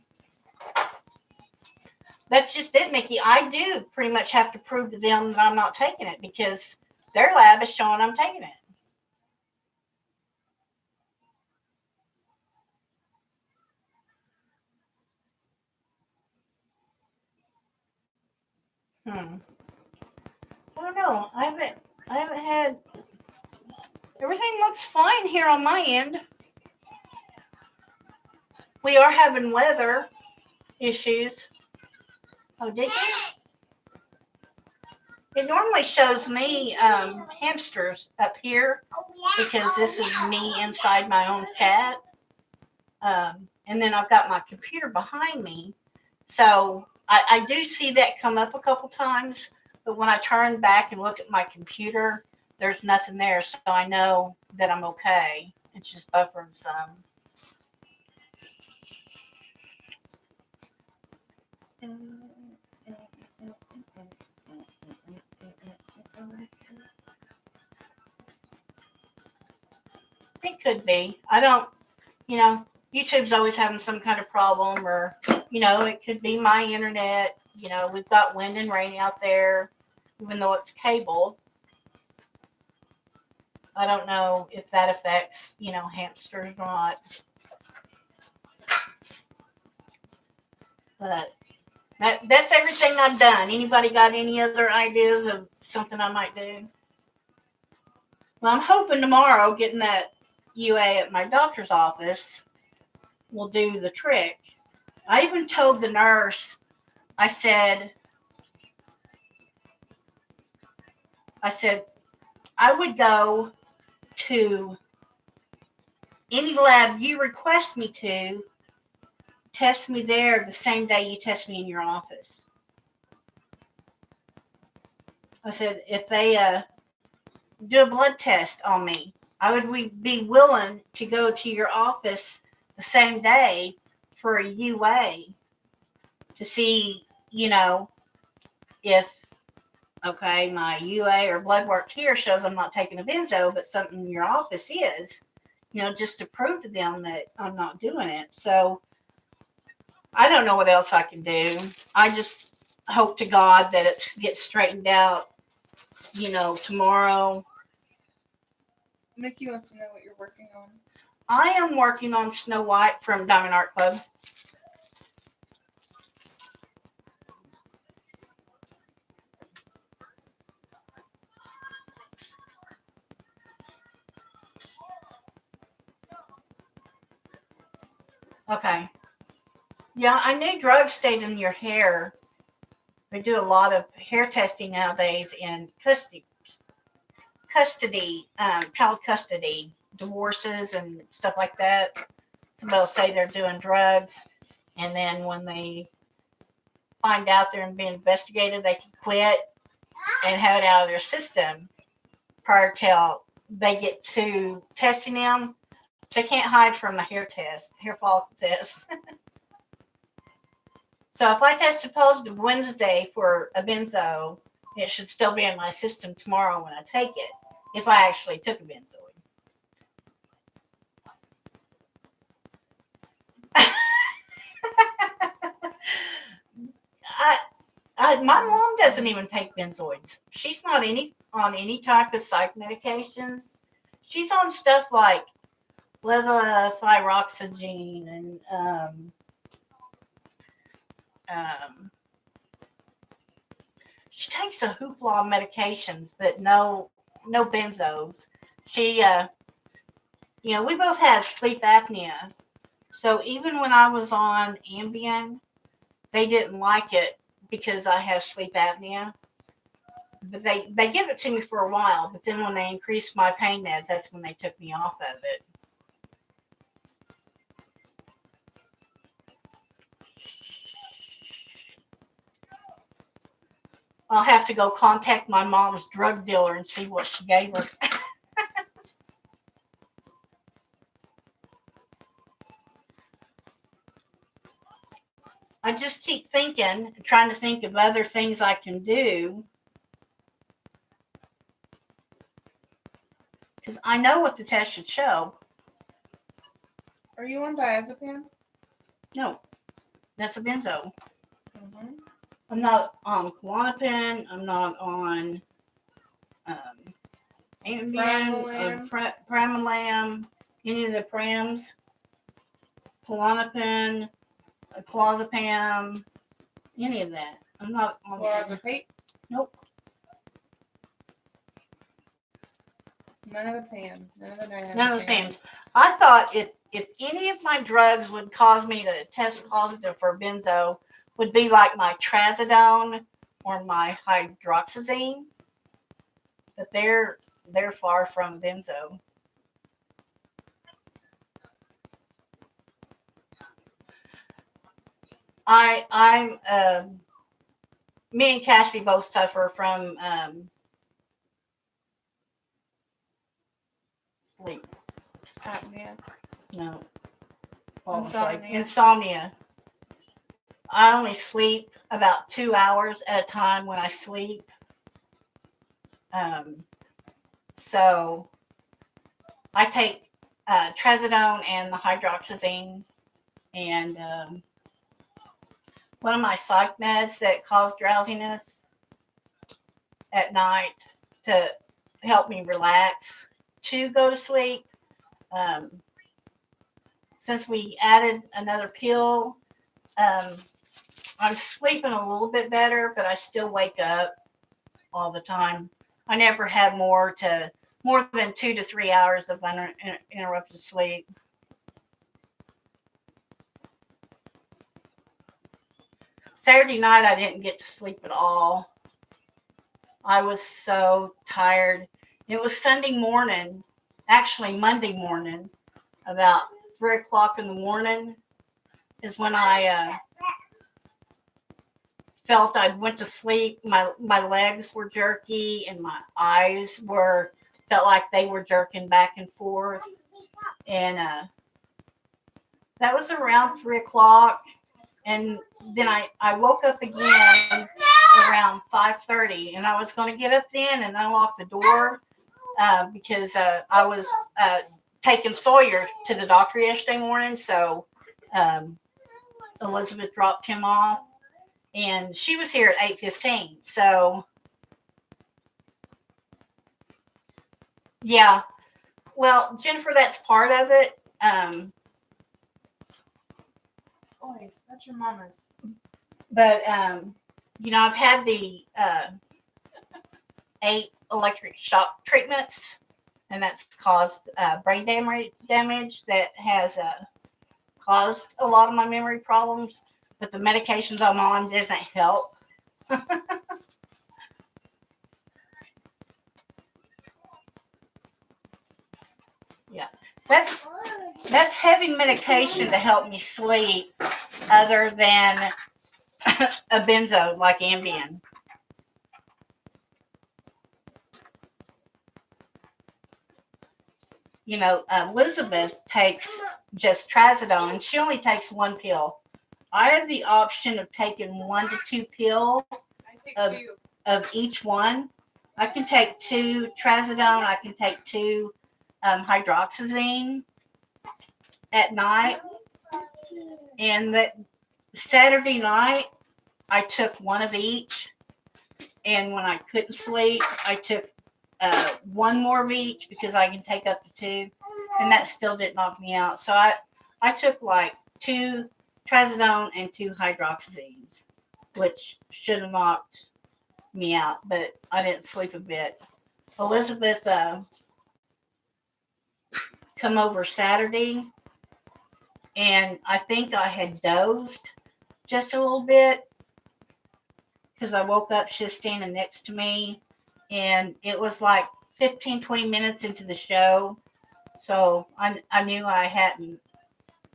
That's just it, Mickey. I do pretty much have to prove to them that I'm not taking it because their lab is showing I'm taking it. I don't know. I haven't had. Everything looks fine here on my end. We are having weather issues. Oh, did you? It normally shows me hamsters up here because this is me inside my own chat. And then I've got my computer behind me So I do see that come up a couple times, but when I turn back and look at my computer, there's nothing there. So I know that I'm okay. It's just buffering some. It could be. I don't, YouTube's always having some kind of problem, or, it could be my internet. We've got wind and rain out there, even though it's cable. I don't know if that affects, hamsters or not. But that's everything I've done. Anybody got any other ideas of something I might do? Well, I'm hoping tomorrow getting that UA at my doctor's office will do the trick. I even told the nurse, I said, I would go to any lab you request me to, test me there the same day you test me in your office. I said, if they do a blood test on me, I would be willing to go to your office the same day for a UA to see, if, okay, my UA or blood work here shows I'm not taking a benzo, but something in your office is, just to prove to them that I'm not doing it. So I don't know what else I can do. I just hope to God that it gets straightened out, tomorrow. Mickey wants to know what you're working on. I am working on Snow White from Diamond Art Club. Okay. Yeah, I knew drugs stayed in your hair. They do a lot of hair testing nowadays in child custody, divorces and stuff like that. Somebody will say they're doing drugs, and then when they find out they're being investigated, they can quit and have it out of their system prior till they get to testing them. They can't hide from a hair follicle test. So if I tested positive Wednesday for a benzo, it should still be in my system tomorrow when I take it, if I actually took a benzoid. My mom doesn't even take benzoids. She's not on any type of psych medications. She's on stuff like levothyroxine and she takes a hoopla of medications, but no benzos. She, we both have sleep apnea. So even when I was on Ambien, they didn't like it because I have sleep apnea. But they give it to me for a while, but then when they increased my pain meds, that's when they took me off of it. I'll have to go contact my mom's drug dealer and see what she gave her. I just keep trying to think of other things I can do. Because I know what the test should show. Are you on diazepam? No, that's a benzo. Mm-hmm. I'm not on Klonopin. I'm not on Ambien, Pramalam, any of the Prams, Klonopin, Clozapam, any of that. I'm not on Clozapate? Nope. None of the PAMs. None of the diazepams. None of the PAMs. I thought if any of my drugs would cause me to test positive for benzo, would be like my trazodone or my hydroxyzine, but they're far from benzo. I'm me and Cassie both suffer from sleep. Apnea. No. Well, it's like Insomnia. insomnia. I only sleep about 2 hours at a time when I sleep. So I take trazodone and the hydroxyzine, and one of my psych meds that cause drowsiness at night to help me relax to go to sleep. Um, since we added another pill, I'm sleeping a little bit better, but I still wake up all the time. I never had more than 2 to 3 hours of uninterrupted sleep. Saturday night, I didn't get to sleep at all. I was so tired. It was Sunday morning, actually Monday morning, about 3 o'clock in the morning is when I felt I went to sleep. My legs were jerky and my eyes felt like they were jerking back and forth. And that was around 3 o'clock. And then I woke up again around 5:30, and I was going to get up then and unlock the door because I was taking Sawyer to the doctor yesterday morning. So Elizabeth dropped him off, and she was here at 8:15. So yeah, well, Jennifer, that's part of it. Boy, that's your mama's. But I've had the 8 electric shock treatments, and that's caused brain damage that has caused a lot of my memory problems. But the medications I'm on doesn't help. Yeah, that's heavy medication to help me sleep, other than a benzo like Ambien. Elizabeth takes just trazodone, and she only takes 1 pill. I have the option of taking 1 to 2 pills I take Of- 2. of each one. I can take 2 trazodone. I can take 2 hydroxyzine at night. And that Saturday night, I took 1 of each. And when I couldn't sleep, I took 1 more of each because I can take up to 2. And that still didn't knock me out. So I took like 2 trazodone and 2 hydroxyzines, which should have knocked me out, but I didn't sleep a bit. Elizabeth come over Saturday, and I think I had dozed just a little bit because I woke up, she was standing next to me, and it was like 15-20 minutes into the show, so I knew I hadn't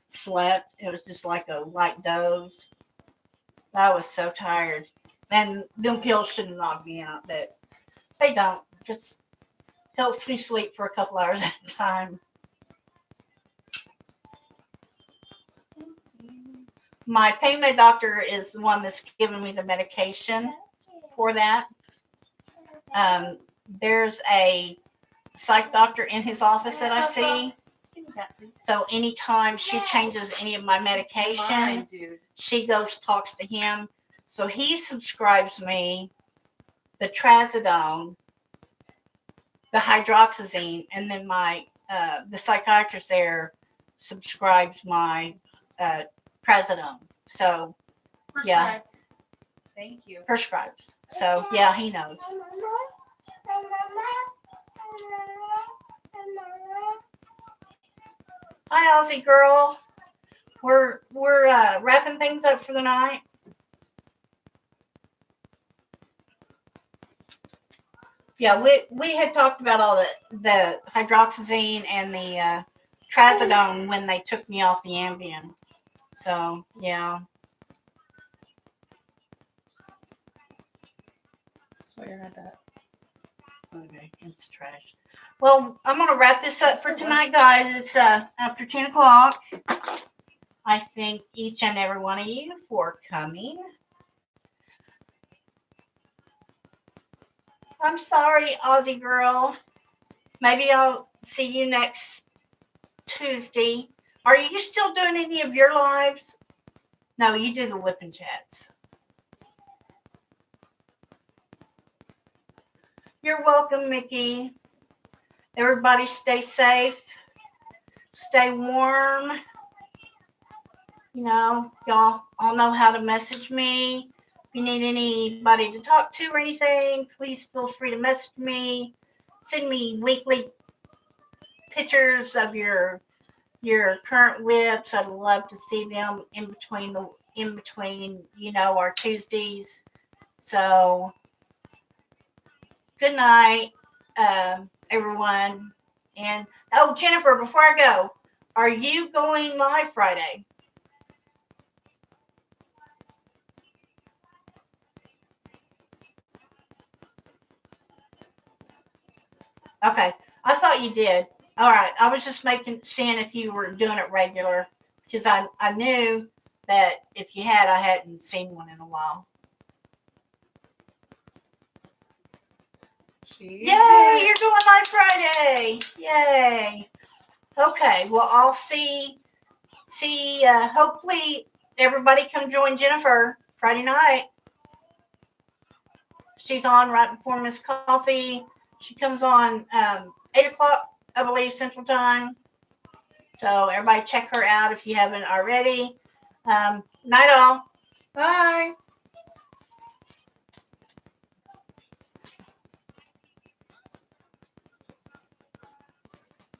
slept. It was just like a light doze. I was so tired, and them pills shouldn't knock me out, but they don't. Just helps me sleep for a couple hours at a time. My pain med doctor is the one that's giving me the medication for that. There's a psych doctor in his office that I see. Give me that, please. So anytime she changes any of my medication, Mine, dude. she goes talks to him. So he subscribes me the trazodone, the hydroxyzine, and then the psychiatrist there subscribes my trazodone. So yeah. Prescribes. Thank you. prescribes. So yeah, he knows. Hi, Aussie girl. We're wrapping things up for the night. Yeah, we had talked about all the hydroxyzine and the trazodone when they took me off the Ambien. So yeah. Sawyer had that. Okay, it's trash. Well, I'm gonna wrap this up for tonight, guys. It's after 10 o'clock. I thank each and every one of you for coming. I'm sorry, Aussie girl. Maybe I'll see you next Tuesday. Are you still doing any of your lives? No, you do the whipping chats. You're welcome, Mickey. Everybody stay safe. Stay warm. You know, y'all all know how to message me. If you need anybody to talk to or anything, please feel free to message me. Send me weekly pictures of your current whips. I'd love to see them in between our Tuesdays. So good night, everyone. And oh, Jennifer, before I go, are you going live Friday? Okay, I thought you did. All right, I was just seeing if you were doing it regular, because I knew that if you had, I hadn't seen one in a while. Yay, you're doing live Friday. Yay. Okay, well, I'll see, hopefully everybody come join Jennifer Friday night. She's on right before Miss Coffee. She comes on 8 o'clock, I believe, Central Time. So everybody check her out if you haven't already. Night all. Bye.